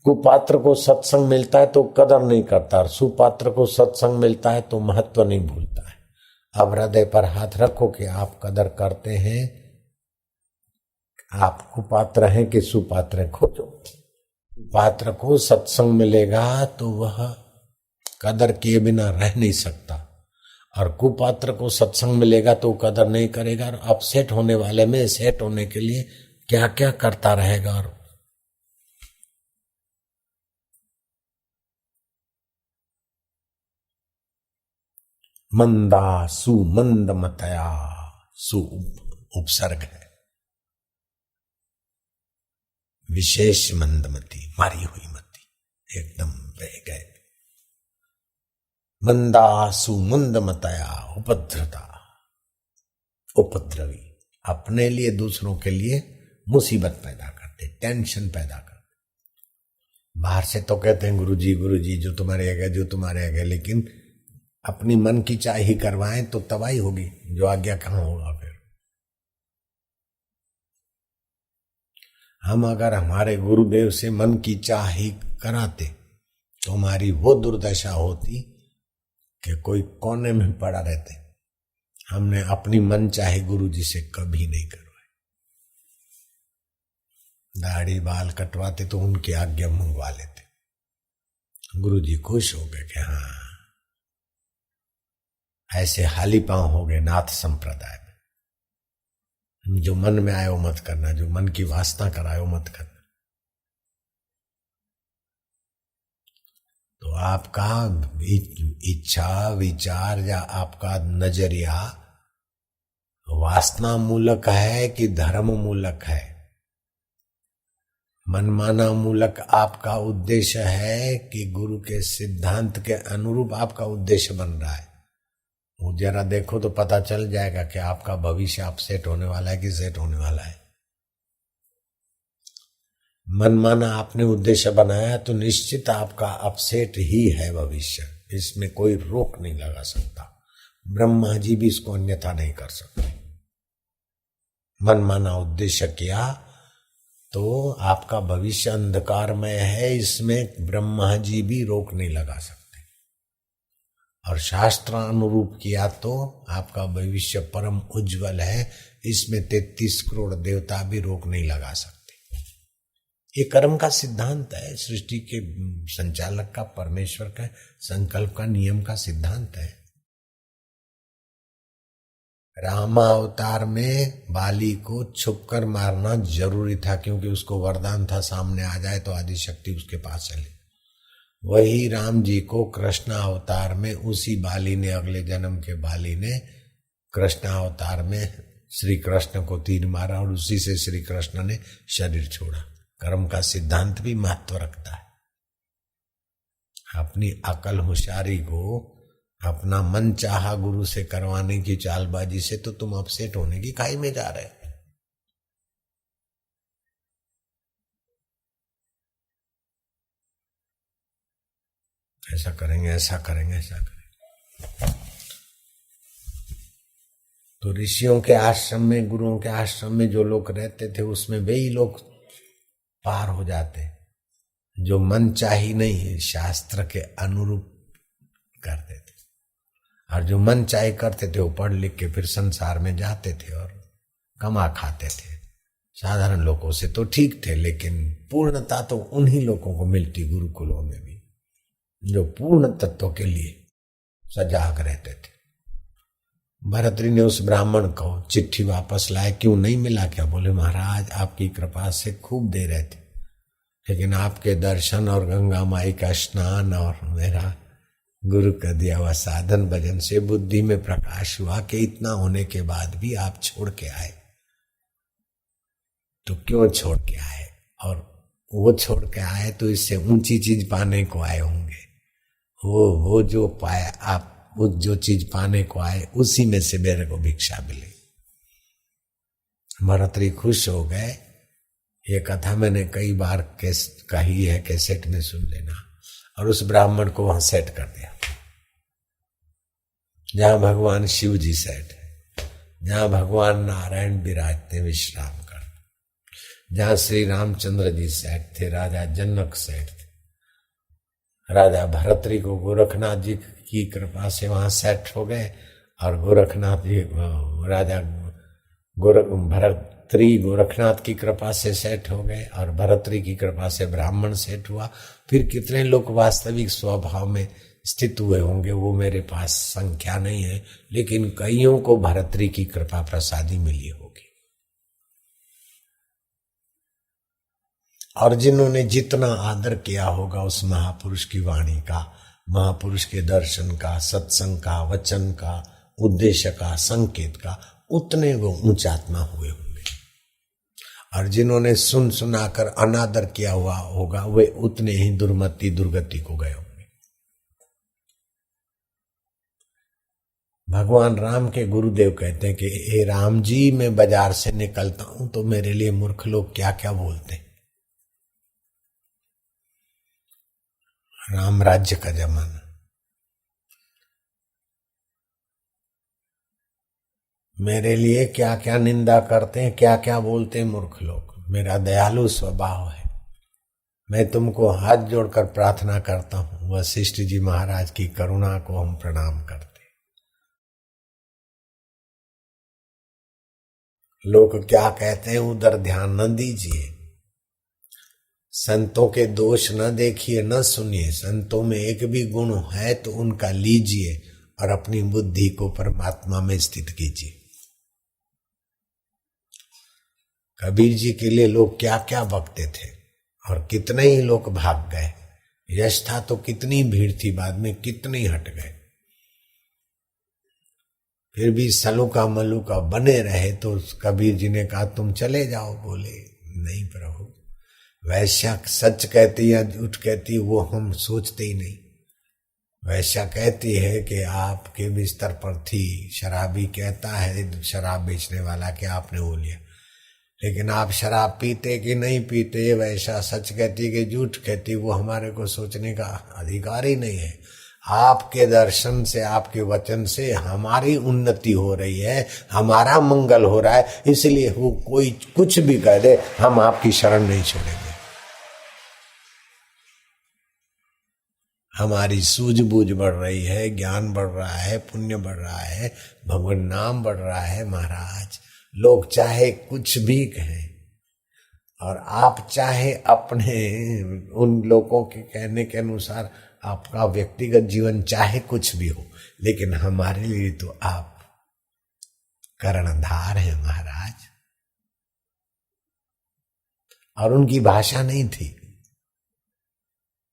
कुपात्र को सत्संग मिलता है तो कदर नहीं करता, और सुपात्र को सत्संग मिलता है तो महत्व नहीं भूलता है। अब हृदय पर हाथ रखो कि आप कदर करते हैं, आप कुपात्र हैं कि सुपात्र हैं। खोजो, पात्र को सत्संग मिलेगा तो वह कदर किए बिना रह नहीं सकता, और कुपात्र को सत्संग मिलेगा तो कदर नहीं करेगा, और अपसेट होने वाले में सेट होने के लिए क्या क्या करता रहेगा। और मंदा सु मंदमतया, सु उपसर्ग है, विशेष मंदमती, मारी हुई मती, एकदम बह गए। मंदासु मंदमतया, उपद्रता, उपद्रवी, अपने लिए दूसरों के लिए मुसीबत पैदा करते, टेंशन पैदा करते। बाहर से तो कहते हैं गुरुजी जो तुम्हारे आगे, जो तुम्हारे आगे, लेकिन अपनी मन की चाह ही करवाएं तो तबाही होगी, जो आज्ञा कहां होगा। फिर हम अगर हमारे गुरुदेव से मन की चाह ही कराते तो हमारी वो दुर्दशा होती कि कोई कोने में पड़ा रहते। हमने अपनी मन चाहे गुरु जी से कभी नहीं करवाए। दाढ़ी बाल कटवाते तो उनकी आज्ञा मंगवा लेते। गुरु जी खुश हो गए कि हाँ, ऐसे हाली पांव हो गए नाथ संप्रदाय में। जो मन में आए वो मत करना, जो मन की वासना कराए वो मत करना। आपका इच्छा विचार या आपका नजरिया वासना मूलक है कि धर्म मूलक है? मनमाना मूलक आपका उद्देश्य है कि गुरु के सिद्धांत के अनुरूप आपका उद्देश्य बन रहा है? वो जरा देखो तो पता चल जाएगा कि आपका भविष्य अपसेट होने वाला है कि सेट होने वाला है। मनमाना आपने उद्देश्य बनाया तो निश्चित आपका अपसेट ही है भविष्य, इसमें कोई रोक नहीं लगा सकता। ब्रह्मा जी भी इसको अन्यथा नहीं कर सकते। मनमाना उद्देश्य किया तो आपका भविष्य अंधकारमय है, इसमें ब्रह्मा जी भी रोक नहीं लगा सकते। और शास्त्र अनुरूप किया तो आपका भविष्य परम उज्जवल है, इसमें 33 करोड़ देवता भी रोक नहीं लगा सकते। ये कर्म का सिद्धांत है, सृष्टि के संचालक का, परमेश्वर का संकल्प का, नियम का सिद्धांत है। रामा अवतार में बाली को छुपकर मारना जरूरी था, क्योंकि उसको वरदान था सामने आ जाए तो आदि शक्ति उसके पास चले। वही राम जी को कृष्ण अवतार में उसी बाली ने, अगले जन्म के बाली ने कृष्ण अवतार में श्री कृष्ण को तीर मारा और उसी से श्री कृष्ण ने शरीर छोड़ा। कर्म का सिद्धांत भी महत्व रखता है। अपनी अकल होशियारी को अपना मन चाहा गुरु से करवाने की चालबाजी से तो तुम अपसेट होने की खाई में जा रहे। ऐसा करेंगे, ऐसा करेंगे, ऐसा करेंगे। तो ऋषियों के आश्रम में, गुरुओं के आश्रम में जो लोग रहते थे उसमें वे ही लोग पार हो जाते जो मन चाही नहीं शास्त्र के अनुरूप करते थे। और जो मन चाहे करते थे वो पढ़ लिख के फिर संसार में जाते थे और कमा खाते थे। साधारण लोगों से तो ठीक थे, लेकिन पूर्णता तो उन्हीं लोगों को मिलती गुरुकुलों में भी जो पूर्ण तत्व के लिए सजाग रहते थे। भरतरी ने उस ब्राह्मण को चिट्ठी वापस लाए, क्यों नहीं मिला क्या? बोले महाराज आपकी कृपा से खूब दे रहे थे, लेकिन आपके दर्शन और गंगा माई का स्नान और मेरा गुरु का दिया हुआ साधन भजन से बुद्धि में प्रकाश हुआ कि इतना होने के बाद भी आप छोड़ के आए। तो क्यों छोड़ के आए? और वो छोड़ के आए तो इससे ऊंची चीज पाने को आए होंगे। वो जो पाए आप, वो जो चीज पाने को आए उसी में से मेरे को भिक्षा मिली। भरतरी खुश हो गए। ये कथा मैंने कई बार कही है, कैसेट में सुन लेना। और उस ब्राह्मण को वहां सेट कर दिया जहां भगवान शिव जी सेट है, जहां भगवान नारायण विराजते विश्राम कर, जहां श्री रामचंद्र जी सेट थे, राजा जनक सेट थे, राजा भरतरी को गोरखनाथ जी की कृपा से वहां सेट हो गए। और गोरखनाथ जी, राजा भरतरी गोरखनाथ की कृपा से सेट हो गए और भरतरी की कृपा से ब्राह्मण सेट हुआ। फिर कितने लोग वास्तविक स्वभाव में स्थित हुए होंगे वो मेरे पास संख्या नहीं है, लेकिन कईयों को भरतरी की कृपा प्रसादी मिली होगी। और जिन्होंने जितना आदर किया होगा उस महापुरुष की वाणी का, महापुरुष के दर्शन का, सत्संग का, वचन का, उद्देश्य का, संकेत का, उतने वो ऊंचात्मा हुए होंगे। और जिन्होंने सुन सुनाकर अनादर किया हुआ होगा वे उतने ही दुर्मति दुर्गति को गए होंगे। भगवान राम के गुरुदेव कहते हैं कि हे राम जी, मैं बाजार से निकलता हूं तो मेरे लिए मूर्ख लोग क्या क्या बोलते हैं। राम राज्य का जमाना, मेरे लिए क्या क्या निंदा करते हैं, क्या क्या बोलते हैं मूर्ख लोग। मेरा दयालु स्वभाव है, मैं तुमको हाथ जोड़कर प्रार्थना करता हूं। वशिष्ठ जी महाराज की करुणा को हम प्रणाम करते। लोग क्या कहते हैं उधर ध्यान न दीजिए, संतों के दोष न देखिए, न सुनिए। संतों में एक भी गुण है तो उनका लीजिए और अपनी बुद्धि को परमात्मा में स्थित कीजिए। कबीर जी के लिए लोग क्या क्या बकते थे और कितने ही लोग भाग गए। यश था तो कितनी भीड़ थी, बाद में कितनी हट गए। फिर भी सलूका मलूका बने रहे तो कबीर जी ने कहा तुम चले जाओ। बोले नहीं प्रभु, वैश्या सच कहती या झूठ कहती वो हम सोचते ही नहीं। वैश्या कहती है कि आपके बिस्तर पर थी, शराबी कहता है शराब बेचने वाला कि आपने वो लिया, लेकिन आप शराब पीते कि नहीं पीते, वैसा सच कहती कि झूठ कहती, वो हमारे को सोचने का अधिकार ही नहीं है। आपके दर्शन से, आपके वचन से हमारी उन्नति हो रही है, हमारा मंगल हो रहा है, इसलिए वो कोई कुछ भी कह दे हम आपकी शरण नहीं छोड़ेंगे। हमारी सूझबूझ बढ़ रही है, ज्ञान बढ़ रहा है, पुण्य बढ़ रहा है, भगवान नाम बढ़ रहा है। महाराज लोग चाहे कुछ भी कहें और आप चाहे अपने उन लोगों के कहने के अनुसार आपका व्यक्तिगत जीवन चाहे कुछ भी हो, लेकिन हमारे लिए तो आप कर्णधार हैं महाराज। और उनकी भाषा नहीं थी,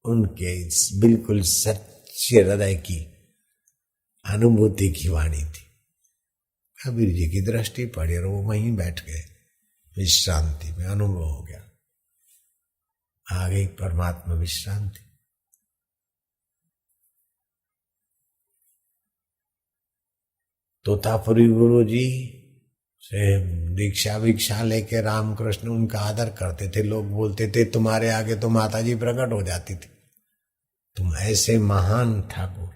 उनके बिल्कुल सच्चे हृदय की अनुभूति की वाणी थी। कबीर जी की दृष्टि पड़ी और वो वहीं बैठ गए, विश्रांति में अनुभव हो गया, आ गई परमात्मा विश्रांति। तोतापुरी गुरु जी से दीक्षा वीक्षा लेके रामकृष्ण उनका आदर करते थे। लोग बोलते थे तुम्हारे आगे तो माता जी प्रकट हो जाती थी, तुम ऐसे महान ठाकुर,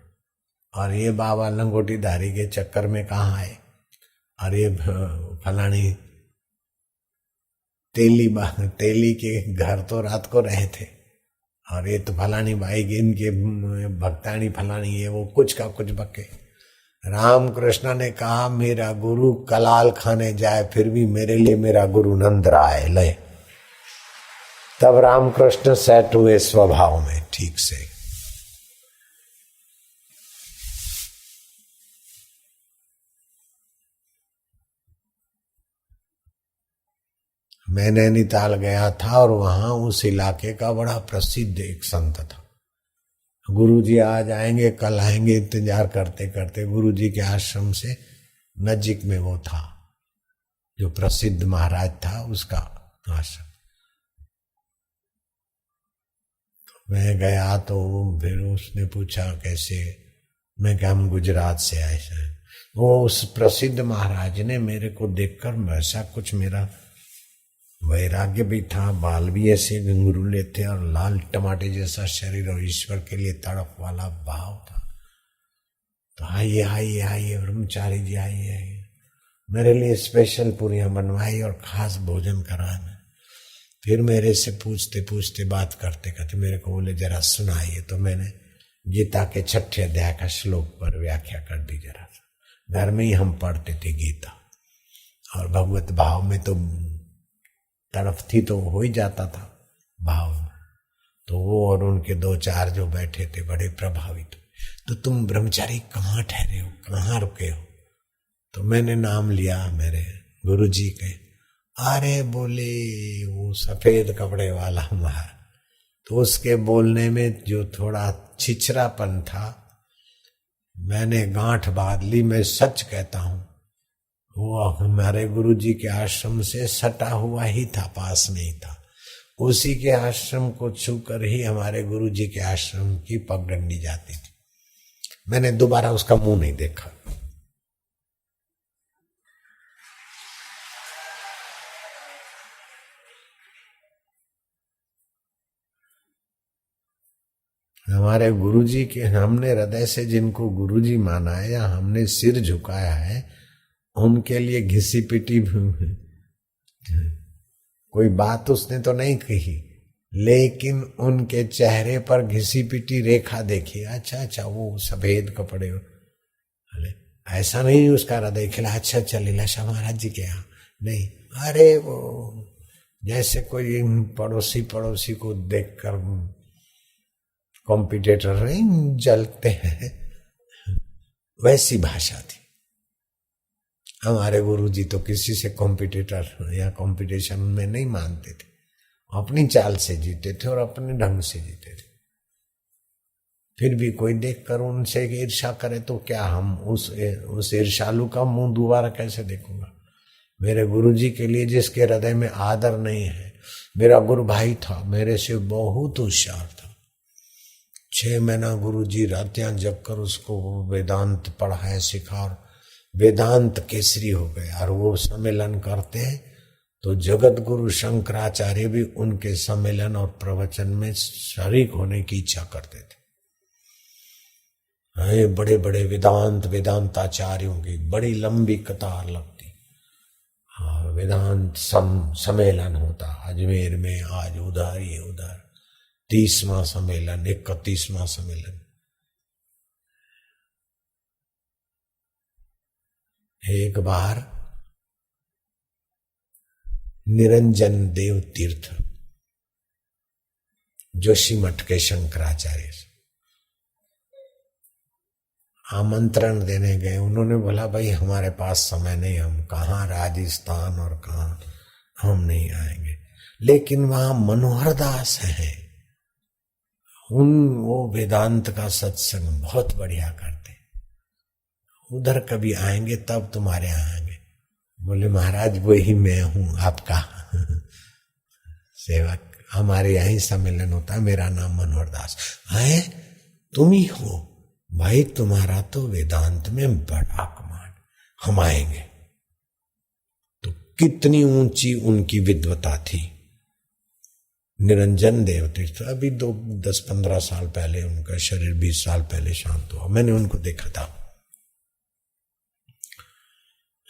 और ये बाबा लंगोटी धारी के चक्कर में कहाँ आए, और ये फलानी तेली के घर तो रात को रहे थे, और ये तो फलानी बाई के इनके भक्तानी फलानी, ये वो कुछ का कुछ बके। रामकृष्ण ने कहा मेरा गुरु कलाल खाने जाए फिर भी मेरे लिए मेरा गुरु नंद राय ले। तब रामकृष्ण सेट हुए स्वभाव में ठीक से। मैं नैनीताल गया था और वहां उस इलाके का बड़ा प्रसिद्ध एक संत था। गुरुजी आज आएंगे कल आएंगे इंतजार करते करते गुरुजी के आश्रम से नजीक में वो था जो प्रसिद्ध महाराज था, उसका आश्रम। तो मैं गया तो फिर उसने पूछा कैसे, मैं क्या हम गुजरात से आए हैं। वो उस प्रसिद्ध महाराज ने मेरे को देखकर वैसा कुछ मेरा वैराग्य भी था, बाल भी ऐसे घुंघरूले थे और लाल टमाटे जैसा शरीर और ईश्वर के लिए तड़प वाला भाव था। तो आइए आइए आइए ब्रह्मचारी जी आइए आइए, मेरे लिए स्पेशल पूरियां बनवाई और खास भोजन कराना। फिर मेरे से पूछते पूछते बात करते करते मेरे को बोले जरा सुनाइए। तो मैंने गीता के 6 अध्याय का श्लोक पर व्याख्या कर दी जरा। घर में ही हम पढ़ते थे गीता, और भगवत भाव में तो तड़फ थी तो हो ही जाता था भाव में। तो वो और उनके 2-4 जो बैठे थे बड़े प्रभावित। तो तुम ब्रह्मचारी कहाँ ठहरे हो, कहाँ रुके हो? तो मैंने नाम लिया मेरे गुरुजी के। अरे बोले वो सफेद कपड़े वाला हमारा। तो उसके बोलने में जो थोड़ा छिछरापन था, मैंने गांठ बांध ली। मैं सच कहता हूं वो हमारे गुरुजी के आश्रम से सटा हुआ ही था, पास में ही था। उसी के आश्रम को छूकर ही हमारे गुरुजी के आश्रम की पगडंडी जाती थी। मैंने दोबारा उसका मुंह नहीं देखा। हमारे गुरुजी के, हमने हृदय से जिनको गुरुजी माना है या हमने सिर झुकाया है, उनके लिए घिसी पिटी कोई बात उसने तो नहीं कही, लेकिन उनके चेहरे पर घिसी पिटी रेखा देखी। अच्छा वो सफेद कपड़े, ऐसा नहीं उसका हृदय खिला। अच्छा लीलाशाह महाराज जी के यहाँ नहीं, अरे वो जैसे कोई पड़ोसी को देखकर कॉम्पिटिटर नहीं जलते हैं, वैसी भाषा थी। हमारे गुरुजी तो किसी से कॉम्पिटिटर या कंपटीशन में नहीं मानते थे, अपनी चाल से जीते थे और अपने ढंग से जीते थे। फिर भी कोई देखकर उनसे ईर्ष्या करे तो क्या, हम उस ईर्ष्यालु का मुंह दोबारा कैसे देखूंगा। मेरे गुरुजी के लिए जिसके हृदय में आदर नहीं है, मेरा गुरु भाई था, मेरे से बहुत होशियार था, 6 महीना गुरुजी रातियां जग कर उसको वेदांत पढ़ाया सिखा और वेदांत केसरी हो गए। और वो सम्मेलन करते हैं तो जगत गुरु शंकराचार्य भी उनके सम्मेलन और प्रवचन में शरीक होने की इच्छा करते थे। बड़े बड़े वेदांताचार्यों की बड़ी लंबी कतार लगती। हाँ, वेदांत सम्मेलन होता अजमेर में, आज उधर ये उधर 30वां सम्मेलन, 31वां सम्मेलन। एक बार निरंजन देव तीर्थ जोशीमठ के शंकराचार्य आमंत्रण देने गए। उन्होंने बोला भाई हमारे पास समय नहीं, हम कहाँ राजस्थान और कहाँ, हम नहीं आएंगे। लेकिन वहां मनोहर दास है, वो वेदांत का सत्संग बहुत बढ़िया करते, उधर कभी आएंगे तब तुम्हारे यहाँ आएंगे। बोले महाराज वही मैं हूं आपका सेवक, हमारे यहीं सम्मेलन होता है, मेरा नाम मनोहर दास है। तुम ही हो भाई, तुम्हारा तो वेदांत में बड़ा कमांड, हम आएंगे। तो कितनी ऊंची उनकी विद्वता थी। निरंजन देव तीर्थ अभी 10-15 साल पहले, उनका शरीर 20 साल पहले शांत हुआ, मैंने उनको देखा था।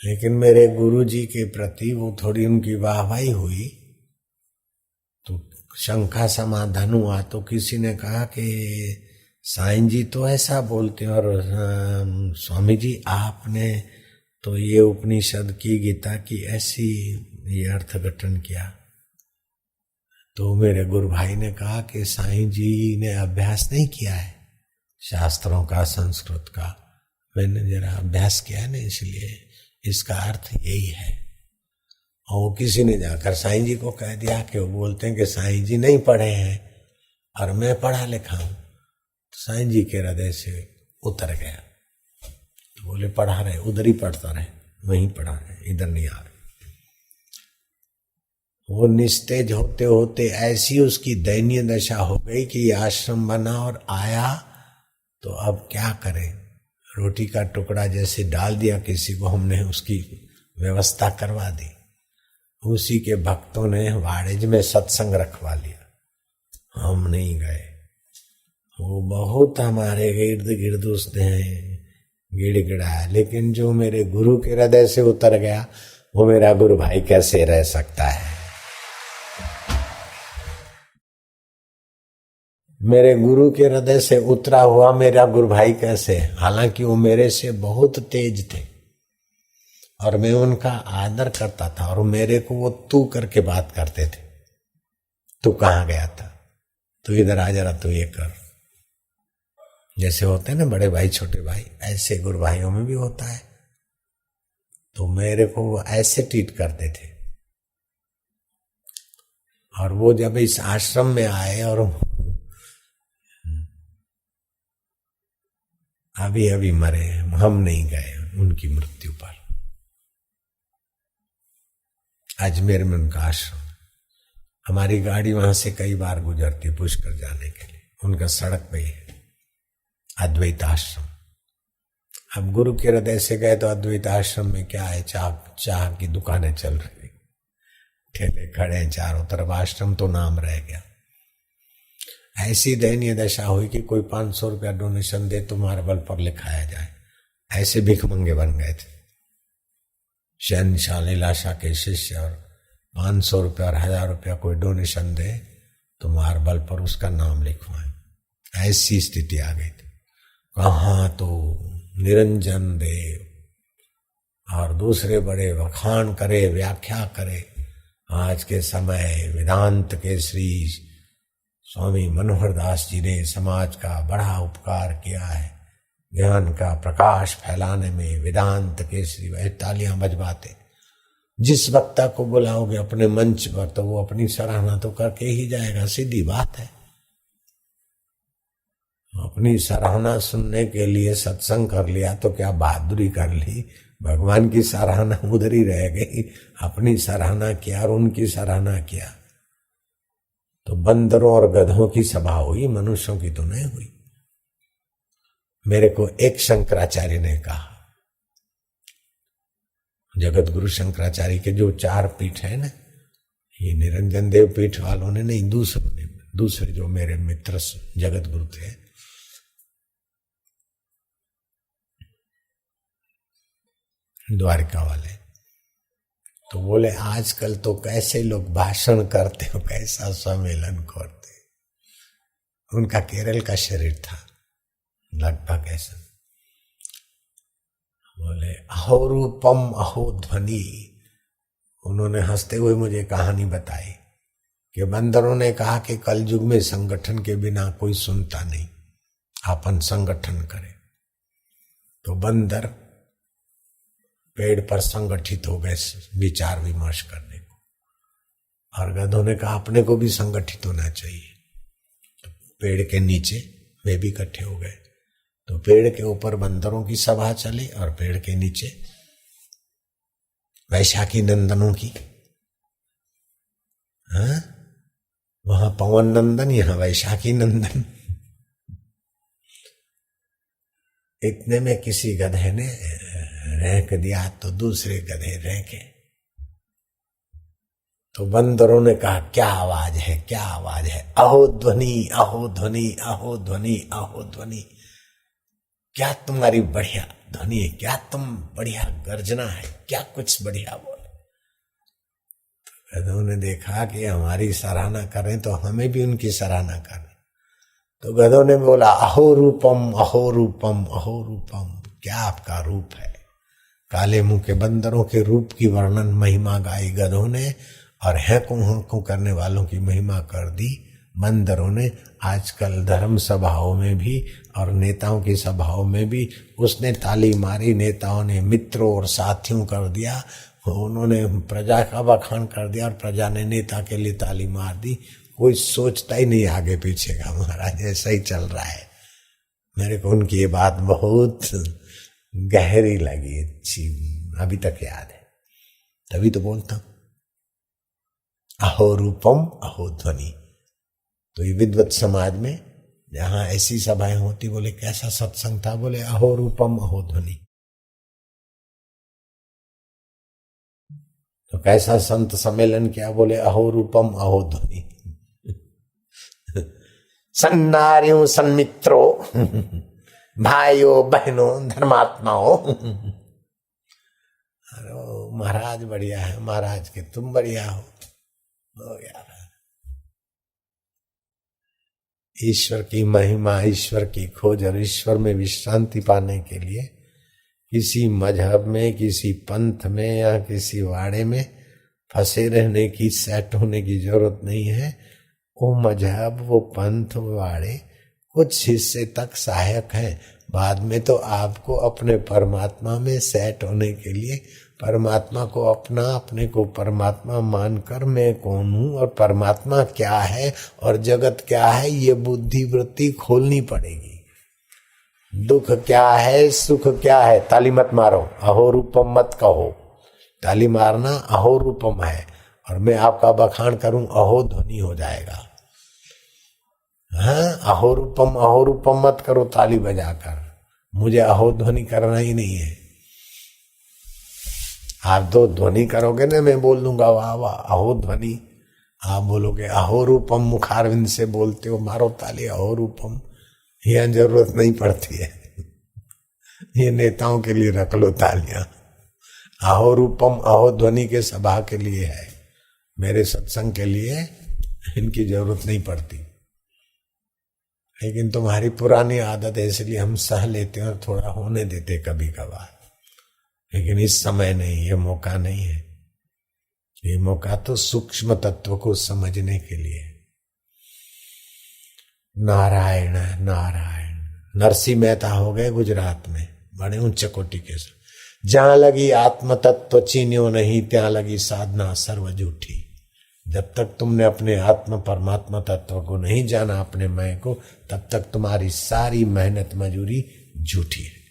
लेकिन मेरे गुरुजी के प्रति वो थोड़ी उनकी वाहवाही हुई तो शंका समाधान हुआ। तो किसी ने कहा कि साईं जी तो ऐसा बोलते हैं और स्वामी जी आपने तो ये उपनिषद की गीता की ऐसी ये अर्थघटन किया। तो मेरे गुरु भाई ने कहा कि साईं जी ने अभ्यास नहीं किया है शास्त्रों का, संस्कृत का, मैंने जरा अभ्यास किया है ना, इसलिए इसका अर्थ यही है। और वो किसी ने जाकर साईं जी को कह दिया कि वो बोलते हैं कि साईं जी नहीं पढ़े हैं और मैं पढ़ा लिखा हूं। तो साईं जी के हृदय से उतर गया। तो बोले पढ़ा रहे, उधर ही पढ़ता रहे, वहीं पढ़ा रहे, इधर नहीं आ रहे। वो निस्तेज होते होते ऐसी उसकी दयनीय दशा हो गई कि आश्रम बना और आया तो अब क्या करें, रोटी का टुकड़ा जैसे डाल दिया किसी को, हमने उसकी व्यवस्था करवा दी। उसी के भक्तों ने वाड़िज में सत्संग रखवा लिया, हम नहीं गए। वो बहुत हमारे इर्द गिर्द उसने गिड़गिड़ाया, लेकिन जो मेरे गुरु के हृदय से उतर गया वो मेरा गुरु भाई कैसे रह सकता है। मेरे गुरु के हृदय से उतरा हुआ मेरा गुरु भाई कैसे, हालांकि वो मेरे से बहुत तेज थे और मैं उनका आदर करता था और मेरे को वो तू करके बात करते थे। तू कहाँ गया था, तू इधर आ जरा, तू ये कर। जैसे होते हैं ना बड़े भाई छोटे भाई, ऐसे गुरु भाइयों में भी होता है। तो मेरे को वो ऐसे ट्रीट करते थे। और वो जब इस आश्रम में आए और अभी अभी मरे, हम नहीं गए उनकी मृत्यु पर। अजमेर में उनका आश्रम, हमारी गाड़ी वहां से कई बार गुजरती पुष्कर जाने के लिए, उनका सड़क पे ही है अद्वैत आश्रम। अब गुरु के हृदय से गए तो अद्वैत आश्रम में क्या है, चाह की दुकानें चल रही, ठेले खड़े हैं चारों तरफ, आश्रम तो नाम रह गया। ऐसी दयनीय दशा हुई कि कोई 500 रुपया डोनेशन दे तो मार्बल पर लिखाया जाए, ऐसे भिखमंगे बन गए थे। शहनशाह लीलाशाह के शिष्य, और 500 रुपया और 1000 रुपया कोई डोनेशन दे तो मार्बल पर उसका नाम लिखवाए, ऐसी स्थिति आ गई थी। कहाँ तो निरंजन देव और दूसरे बड़े वखान करे, व्याख्या करे। आज के समय वेदांत के श्री स्वामी मनोहर दास जी ने समाज का बड़ा उपकार किया है, ज्ञान का प्रकाश फैलाने में। वेदांत के श्री वह तालियां बजवाते, जिस वक्ता को बुलाओगे अपने मंच पर तो वो अपनी सराहना तो करके ही जाएगा, सीधी बात है। अपनी सराहना सुनने के लिए सत्संग कर लिया तो क्या बहादुरी कर ली, भगवान की सराहना उधर ही रह गई। अपनी सराहना किया और उनकी सराहना किया तो बंदरों और गधों की सभा हुई, मनुष्यों की तो नहीं हुई। मेरे को एक शंकराचार्य ने कहा, जगत गुरु शंकराचार्य के जो 4 पीठ है ना, ये निरंजन देव पीठ वालों ने नहीं, दूसरे जो मेरे मित्र जगत गुरु थे, द्वारिका वाले, तो बोले आजकल तो कैसे लोग भाषण करते हो, कैसा सम्मेलन करते। उनका केरल का शरीर था लगभग ऐसा। बोले अहो रूपम अहो ध्वनि। उन्होंने हंसते हुए मुझे कहानी बताई कि बंदरों ने कहा कि कलयुग में संगठन के बिना कोई सुनता नहीं, अपन संगठन करें। तो बंदर पेड़ पर संगठित हो गए विचार विमर्श करने को, और गधों ने कहा अपने को भी संगठित होना चाहिए। तो पेड़ के नीचे वे भी इकट्ठे हो गए। तो पेड़ के ऊपर बंदरों की सभा चली और पेड़ के नीचे वैशाखी नंदनों की। हाँ, वहां पवन नंदन, यहां वैशाखी नंदन। इतने में किसी गधे ने रैंक दिया तो दूसरे गधे रैंके। तो बंदरों ने कहा क्या आवाज है, क्या आवाज है, अहो ध्वनि अहो ध्वनि अहो ध्वनि अहो ध्वनि, क्या तुम्हारी बढ़िया ध्वनि है, क्या तुम बढ़िया गर्जना है, क्या कुछ बढ़िया बोले। तो गधों ने देखा कि हमारी सराहना करें तो हमें भी उनकी सराहना करें। तो गधों ने बोला अहो रूपम अहो रूपम अहो रूपम, क्या आपका रूप है। काले मुंह के बंदरों के रूप की वर्णन महिमा गाई गधों ने, और हैको करने वालों की महिमा कर दी बंदरों ने। आजकल धर्म सभाओं में भी और नेताओं की सभाओं में भी उसने ताली मारी, नेताओं ने मित्रों और साथियों कर दिया, उन्होंने प्रजा का बखान कर दिया और प्रजा ने नेता के लिए ताली मार दी। कोई सोचता ही नहीं आगे पीछे का, महाराज ऐसा ही चल रहा है। मेरे को उनकी ये बात बहुत गहरी लगी, अच्छी, अभी तक याद है, तभी तो बोलता हूं अहो रूपम अहो ध्वनि। तो ये विद्वत समाज में जहां ऐसी सभाएं होती, बोले कैसा सत्संग था, बोले अहो रूपम अहो ध्वनि। तो कैसा संत सम्मेलन किया, बोले अहो रूपम अहो ध्वनि। सन्नारियों सन्मित्रों, भाइयों बहनों धर्मात्माओं। अरे महाराज बढ़िया है, महाराज के तुम बढ़िया हो यार। ईश्वर की महिमा, ईश्वर की खोज और ईश्वर में विश्रांति पाने के लिए किसी मजहब में, किसी पंथ में या किसी वाड़े में फंसे रहने की, सेट होने की जरूरत नहीं है। वो मजहब, वो पंथ, वो वाड़े कुछ हिस्से तक सहायक हैं, बाद में तो आपको अपने परमात्मा में सेट होने के लिए परमात्मा को अपना, अपने को परमात्मा मानकर मैं कौन हूं और परमात्मा क्या है और जगत क्या है, ये बुद्धि वृत्ति खोलनी पड़ेगी। दुख क्या है, सुख क्या है, ताली मत मारो, अहो रूपम मत कहो। ताली मारना अहो रूपम है और मैं आपका बखान करूं अहो ध्वनि हो जाएगा। हाँ, अहो रूपम मत करो ताली बजाकर, मुझे अहो ध्वनि करना ही नहीं है। आप तो ध्वनि करोगे ना, मैं बोल दूंगा वाह वाह अहो ध्वनि, आप बोलोगे अहो रूपम, मुखारविंद से बोलते हो, मारो ताली अहो रूपम। यह जरूरत नहीं पड़ती है, ये नेताओं के लिए रख लो तालियां। अहो रूपम अहो ध्वनि के सभा के लिए है, मेरे सत्संग के लिए इनकी जरूरत नहीं पड़ती। लेकिन तुम्हारी पुरानी आदत है इसलिए हम सह लेते हैं और थोड़ा होने देते कभी कभार, लेकिन इस समय नहीं, ये मौका नहीं है। ये मौका तो सूक्ष्म तत्व को समझने के लिए। नारायण नारायण। नरसिंह मेहता हो गए गुजरात में, बड़े उच्च कोटि के। जहां लगी आत्म तत्व चीन्यो नहीं, ત્યાં लगी साधना सर्व झूठी। जब तक तुमने अपने आत्म परमात्मा तत्व को नहीं जाना, अपने मैं को, तब तक तुम्हारी सारी मेहनत मजूरी झूठी है।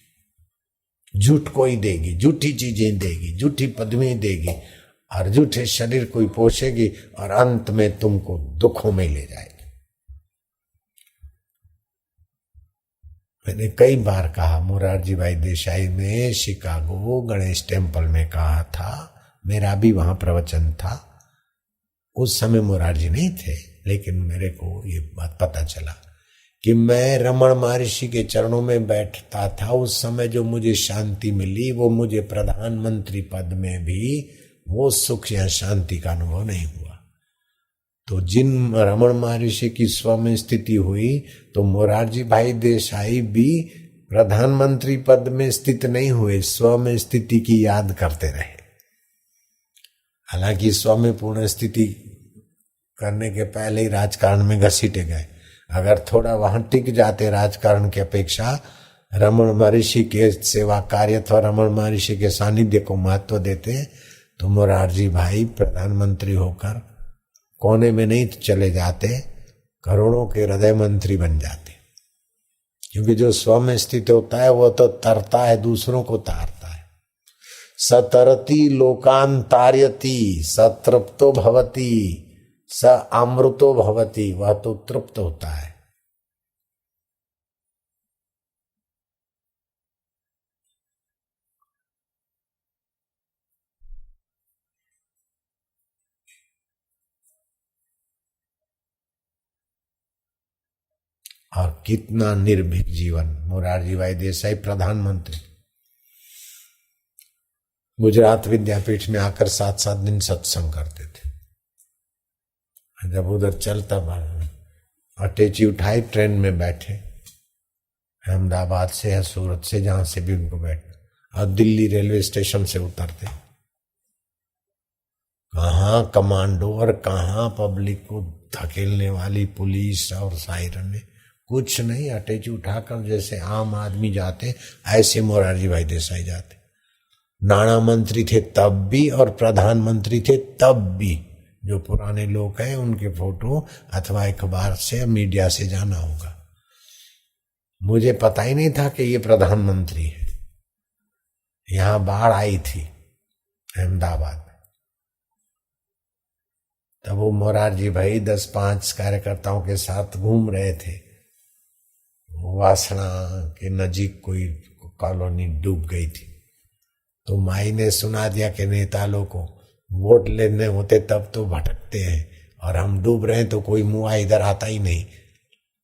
झूठ कोई देगी, झूठी चीजें देगी, झूठी पदवी देगी और झूठे शरीर कोई पोषेगी और अंत में तुमको दुखों में ले जाएगी। मैंने कई बार कहा, मोरारजी भाई देसाई ने शिकागो गणेश टेम्पल में कहा था, मेरा भी वहां प्रवचन था। उस समय मोरारजी नहीं थे, लेकिन मेरे को ये बात पता चला कि मैं रमण महर्षि के चरणों में बैठता था। उस समय जो मुझे शांति मिली, वो मुझे प्रधानमंत्री पद में भी वो सुख या शांति का अनुभव नहीं हुआ। तो जिन रमण महर्षि की स्व में स्थिति हुई, तो मोरारजी भाई देसाई भी प्रधानमंत्री पद में स्थित नहीं हुए, स्व में स्थिति की याद करते रहे। हालांकि स्व में पूर्ण स्थिति करने के पहले ही राजकारण में घसीटे गए। अगर थोड़ा वहां टिक जाते राजकारण की अपेक्षा, रमण महर्षि के सेवा कार्य अथवा रमण महर्षि के सानिध्य को महत्व देते, तो मोरारजी भाई प्रधानमंत्री होकर कोने में नहीं चले जाते, करोड़ों के हृदय मंत्री बन जाते। क्योंकि जो स्व में स्थित होता है वो तो तरता है, दूसरों को तारता है। सतरती लोकान तार्यति, सतृप्तो भवति, स अमृतो भवति, वह तो तृप्त होता है। और कितना निर्भीक जीवन। मोरारजी भाई देसाई प्रधानमंत्री, गुजरात विद्यापीठ में आकर 7-7 दिन सत्संग करते थे। जब उधर चलता अटैची उठाई, ट्रेन में बैठे, अहमदाबाद से या सूरत से, जहां से भी उनको बैठना, और दिल्ली रेलवे स्टेशन से उतरते, कहाँ कमांडो और कहाँ पब्लिक को धकेलने वाली पुलिस और सायरन ने, कुछ नहीं। अटैची उठाकर जैसे आम आदमी जाते, ऐसे मोरारजी भाई देसाई जाते। नाणा मंत्री थे तब भी और प्रधानमंत्री थे तब भी। जो पुराने लोग हैं उनके फोटो अथवा अखबार से, मीडिया से जाना होगा। मुझे पता ही नहीं था कि ये प्रधानमंत्री है। यहां बाढ़ आई थी अहमदाबाद में, तब वो मोरारजी भाई 10-5 कार्यकर्ताओं के साथ घूम रहे थे। वासना के नजीक कोई कॉलोनी डूब गई थी, तो माई ने सुना दिया कि नेता लोगों को वोट लेने होते तब तो भटकते हैं, और हम डूब रहे हैं तो कोई मुआ इधर आता ही नहीं।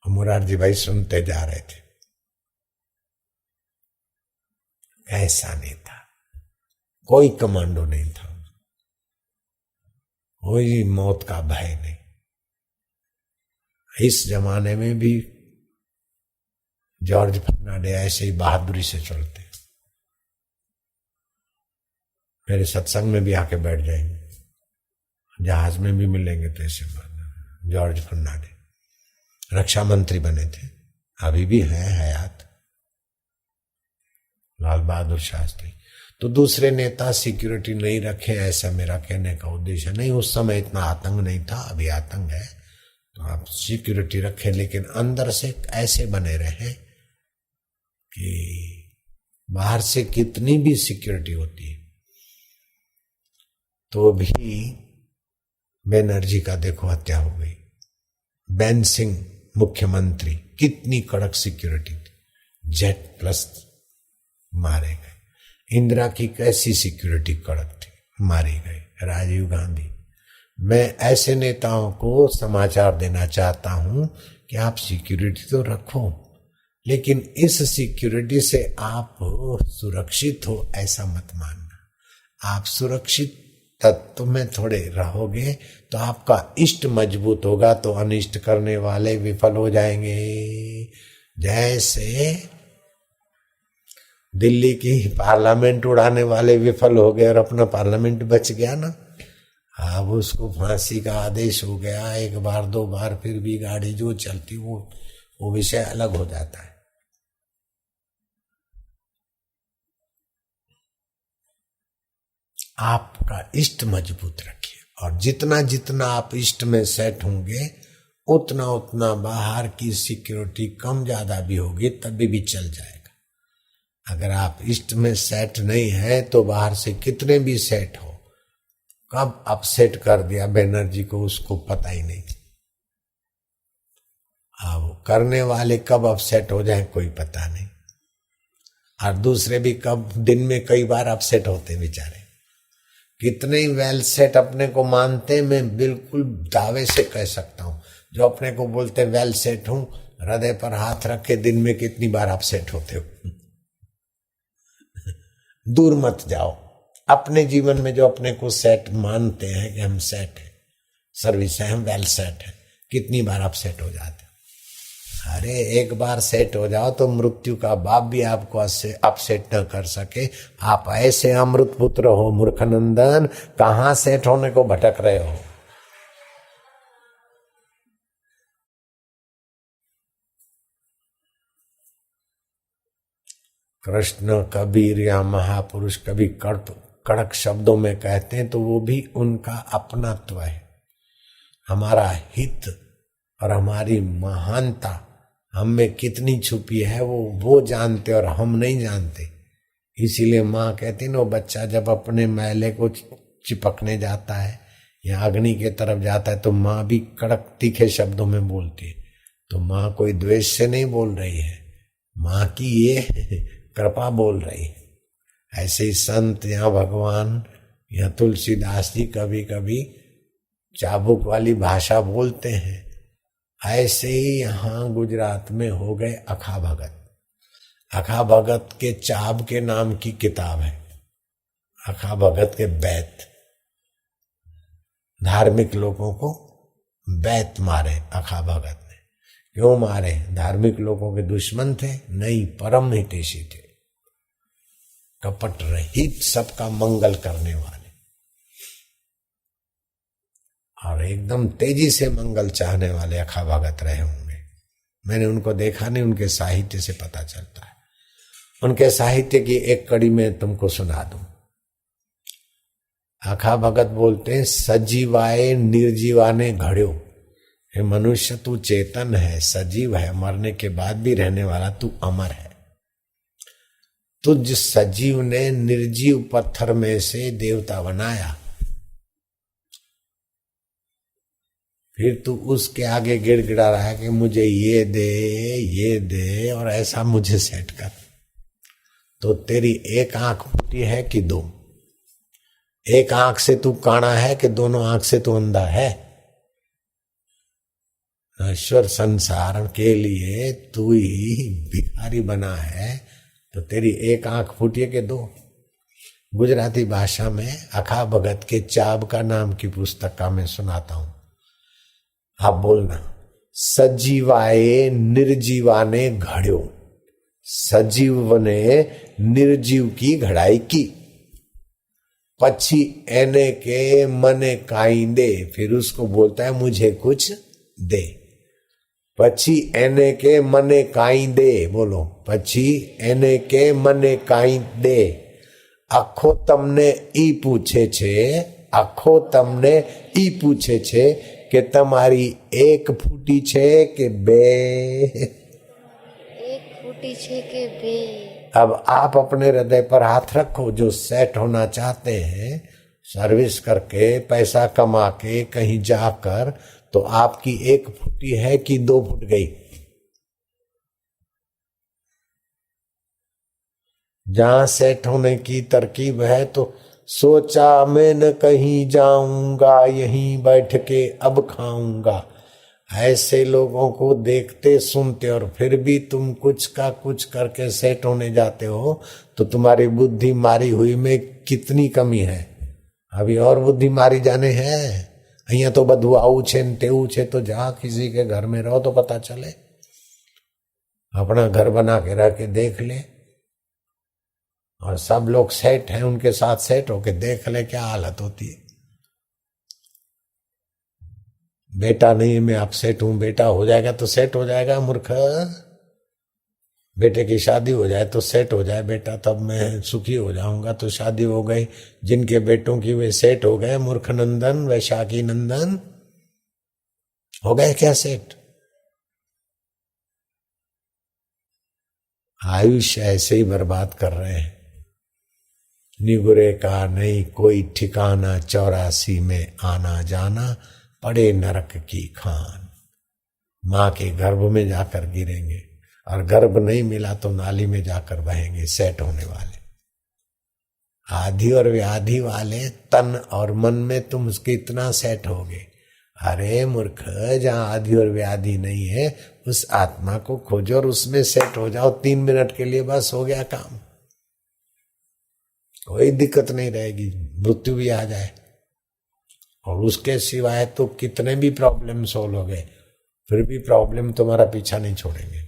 मोरारजी भाई सुनते जा रहे थे। ऐसा नहीं था, कोई कमांडो नहीं था, कोई मौत का भय नहीं। इस जमाने में भी जॉर्ज फर्नांडिस ऐसे ही बहादुरी से चलते। मेरे सत्संग में भी आके बैठ जाएंगे, जहाज में भी मिलेंगे तो ऐसे बात। जॉर्ज फर्नांडिस रक्षा मंत्री बने थे, अभी भी हैं हयात। लाल बहादुर शास्त्री। तो दूसरे नेता सिक्योरिटी नहीं रखे, ऐसा मेरा कहने का उद्देश्य नहीं। उस समय इतना आतंक नहीं था, अभी आतंक है, तो आप सिक्योरिटी रखें, लेकिन अंदर से ऐसे बने रहे कि बाहर से कितनी भी सिक्योरिटी होती है तो भी। बनर्जी का देखो हत्या हो गई, बैन सिंह मुख्यमंत्री, कितनी कड़क सिक्योरिटी थी, Z+ मारे गए। इंदिरा की कैसी सिक्योरिटी कड़क थी, मारी गई। राजीव गांधी। मैं ऐसे नेताओं को समाचार देना चाहता हूं कि आप सिक्योरिटी तो रखो, लेकिन इस सिक्योरिटी से आप सुरक्षित हो ऐसा मत मानना। आप सुरक्षित तत्व में थोड़े रहोगे तो आपका इष्ट मजबूत होगा, तो अनिष्ट करने वाले विफल हो जाएंगे। जैसे दिल्ली की पार्लियामेंट उड़ाने वाले विफल हो गए और अपना पार्लियामेंट बच गया ना, अब उसको फांसी का आदेश हो गया 1 बार 2 बार, फिर भी गाड़ी जो चलती वो विषय अलग हो जाता है। आपका इष्ट मजबूत रखिए और जितना जितना आप इष्ट में सेट होंगे उतना उतना बाहर की सिक्योरिटी कम ज्यादा भी होगी तभी भी चल जाएगा। अगर आप इष्ट में सेट नहीं है तो बाहर से कितने भी सेट हो, कब अपसेट कर दिया बैनर्जी को उसको पता ही नहीं। अब करने वाले कब अपसेट हो जाए कोई पता नहीं, और दूसरे भी कब दिन में कई बार अपसेट होते बेचारे। कितने ही वेल सेट अपने को मानते, मैं बिल्कुल दावे से कह सकता हूं, जो अपने को बोलते वेल सेट हूं, हृदय पर हाथ रख के दिन में कितनी बार अपसेट होते हो। दूर मत जाओ। अपने जीवन में जो अपने को सेट मानते हैं कि हम सेट हैं, सर्विस है, हम वेल सेट हैं, कितनी बार अपसेट हो जाते हो। अरे एक बार सेट हो जाओ तो मृत्यु का बाप भी आपको अपसेट न कर सके। आप ऐसे अमृत पुत्र हो मूर्खनंदन, कहां सेट होने को भटक रहे हो। कृष्ण कबीर या महापुरुष कभी कड़क शब्दों में कहते हैं तो वो भी उनका अपनात्व है। हमारा हित और हमारी महानता हम में कितनी छुपी है वो जानते और हम नहीं जानते। इसीलिए माँ कहती ना, वो बच्चा जब अपने मैले को चिपकने जाता है या अग्नि के तरफ जाता है तो माँ भी कड़क तीखे शब्दों में बोलती है। तो माँ कोई द्वेष से नहीं बोल रही है, माँ की ये कृपा बोल रही है। ऐसे ही संत या भगवान या तुलसीदास जी कभी कभी चाबुक वाली भाषा बोलते हैं। ऐसे ही यहां गुजरात में हो गए अखा भगत। अखा भगत के चाब के नाम की किताब है, अखा भगत के बैत। धार्मिक लोगों को बैत मारे अखा भगत ने। क्यों मारे? धार्मिक लोगों के दुश्मन थे? नहीं, परम हितैषी थे, कपट रहित सबका मंगल करने वाले, और एकदम तेजी से मंगल चाहने वाले अखा भगत रहे होंगे। मैंने उनको देखा नहीं, उनके साहित्य से पता चलता है। उनके साहित्य की एक कड़ी में तुमको सुना दूं। अखा भगत बोलते हैं, सजीवाए निर्जीवाने घड़्यो। हे मनुष्य, तू चेतन है, सजीव है, मरने के बाद भी रहने वाला, तू अमर है। तुझ सजीव ने निर्जीव पत्थर में से देवता बनाया, फिर तू उसके आगे गिड़गिड़ा रहा है कि मुझे ये दे और ऐसा मुझे सेट कर। तो तेरी एक आंख फूटी है कि दो? एक आंख से तू काना है कि दोनों आंख से तू अंधा है? ईश्वर संसार के लिए तू ही भिखारी बना है, तो तेरी एक आंख फूटी है कि दो? गुजराती भाषा में अखा भगत के चाब का नाम की पुस्तक का मैं सुनाता हूं, आप बोलना। सजीवाए निर्जीवाने घड़्यो। सजीव ने निर्जीव की घड़ाई की, पछी एने के मने काई दे। फिर उसको बोलता है मुझे कुछ दे। पछी एने के मने काई दे, बोलो, पछी एने के मने काई दे। आखो तमने ई पूछे छे, आखो तमने ई पूछे छे કે તમારી એક ફૂટી છે કે બે? एक फूटी छे के बे। अब आप अपने हृदय पर हाथ रखो, जो सेट होना चाहते हैं सर्विस करके पैसा कमा के कहीं जाकर, तो आपकी एक फूटी है कि दो फूट गई? जहां सेट होने की तरकीब है तो सोचा मैं न कहीं जाऊंगा, यहीं बैठ के अब खाऊंगा। ऐसे लोगों को देखते सुनते और फिर भी तुम कुछ का कुछ करके सेट होने जाते हो, तो तुम्हारी बुद्धि मारी हुई में कितनी कमी है। अभी और बुद्धि मारी जाने हैं। अहियां तो बधु आऊ छे ने तेऊ छे, तो जहां किसी के घर में रहो तो पता चले। अपना घर बना के रह के देख ले, और सब लोग सेट हैं, उनके साथ सेट होके देख ले क्या हालत होती है। बेटा नहीं मैं अपसेट हूं, बेटा हो जाएगा तो सेट हो जाएगा। मूर्ख, बेटे की शादी हो जाए तो सेट हो जाए बेटा, तब मैं सुखी हो जाऊंगा। तो शादी हो गई, जिनके बेटों की वे सेट हो गए, मूर्ख नंदन वैशाखी नंदन हो गए क्या सेट? आयुष्य ऐसे ही बर्बाद कर रहे हैं। निगुरे का नहीं कोई ठिकाना, 84 में आना जाना, पड़े नरक की खान। मां के गर्भ में जाकर गिरेंगे, और गर्भ नहीं मिला तो नाली में जाकर बहेंगे सेट होने वाले। आधि और व्याधि वाले तन और मन में तुम उसके इतना सेट होगे। अरे मूर्ख, जहां आधि और व्याधि नहीं है उस आत्मा को खोजो और उसमें सेट हो जाओ 3 मिनट के लिए, बस हो गया काम। कोई दिक्कत नहीं रहेगी, मृत्यु भी आ जाए और उसके सिवाय तो कितने भी प्रॉब्लम सोल्व हो गए, फिर भी प्रॉब्लम तुम्हारा पीछा नहीं छोड़ेंगे।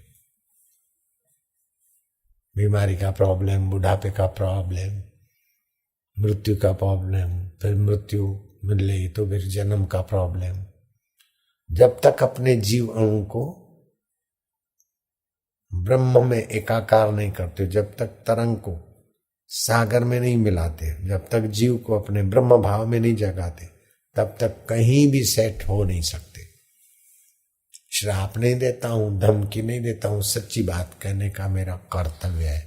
बीमारी का प्रॉब्लम, बुढ़ापे का प्रॉब्लम, मृत्यु का प्रॉब्लम, फिर मृत्यु मिले तो फिर जन्म का प्रॉब्लम। जब तक अपने जीव अणु को ब्रह्म में एकाकार नहीं करते, जब तक तरंग को सागर में नहीं मिलाते, जब तक जीव को अपने ब्रह्म भाव में नहीं जगाते, तब तक कहीं भी सेट हो नहीं सकते। श्राप नहीं देता हूं, धमकी नहीं देता हूं, सच्ची बात कहने का मेरा कर्तव्य है,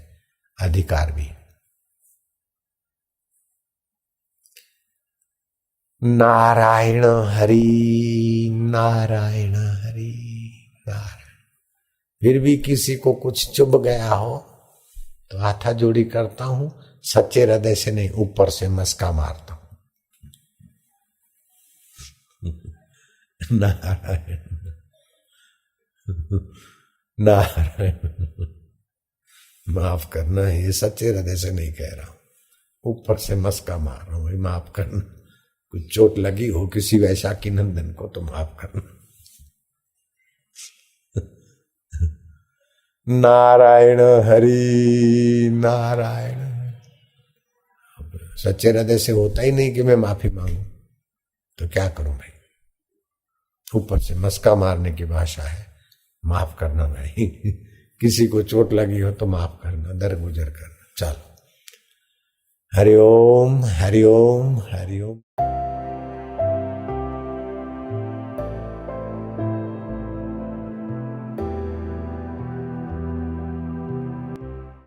अधिकार भी। नारायण हरि नारायण हरि नारायण। फिर भी किसी को कुछ चुभ गया हो तो हाथा जोड़ी करता हूं, सच्चे हृदय से नहीं, ऊपर से मस्का मारता हूं। नारायण नारायण, माफ करना, ये सच्चे हृदय से नहीं कह रहा हूं, ऊपर से मस्का मार रहा हूं, भाई माफ करना। कुछ चोट लगी हो किसी वैशाखी नंदन को तो माफ करना। नारायण हरि नारायण। सच्चे हृदय से होता ही नहीं कि मैं माफी मांगू, तो क्या करूं भाई? ऊपर से मस्का मारने की भाषा है, माफ करना भाई। किसी को चोट लगी हो तो माफ करना, दरगुजर करना। चलो, हरिओम हरिओम हरिओम।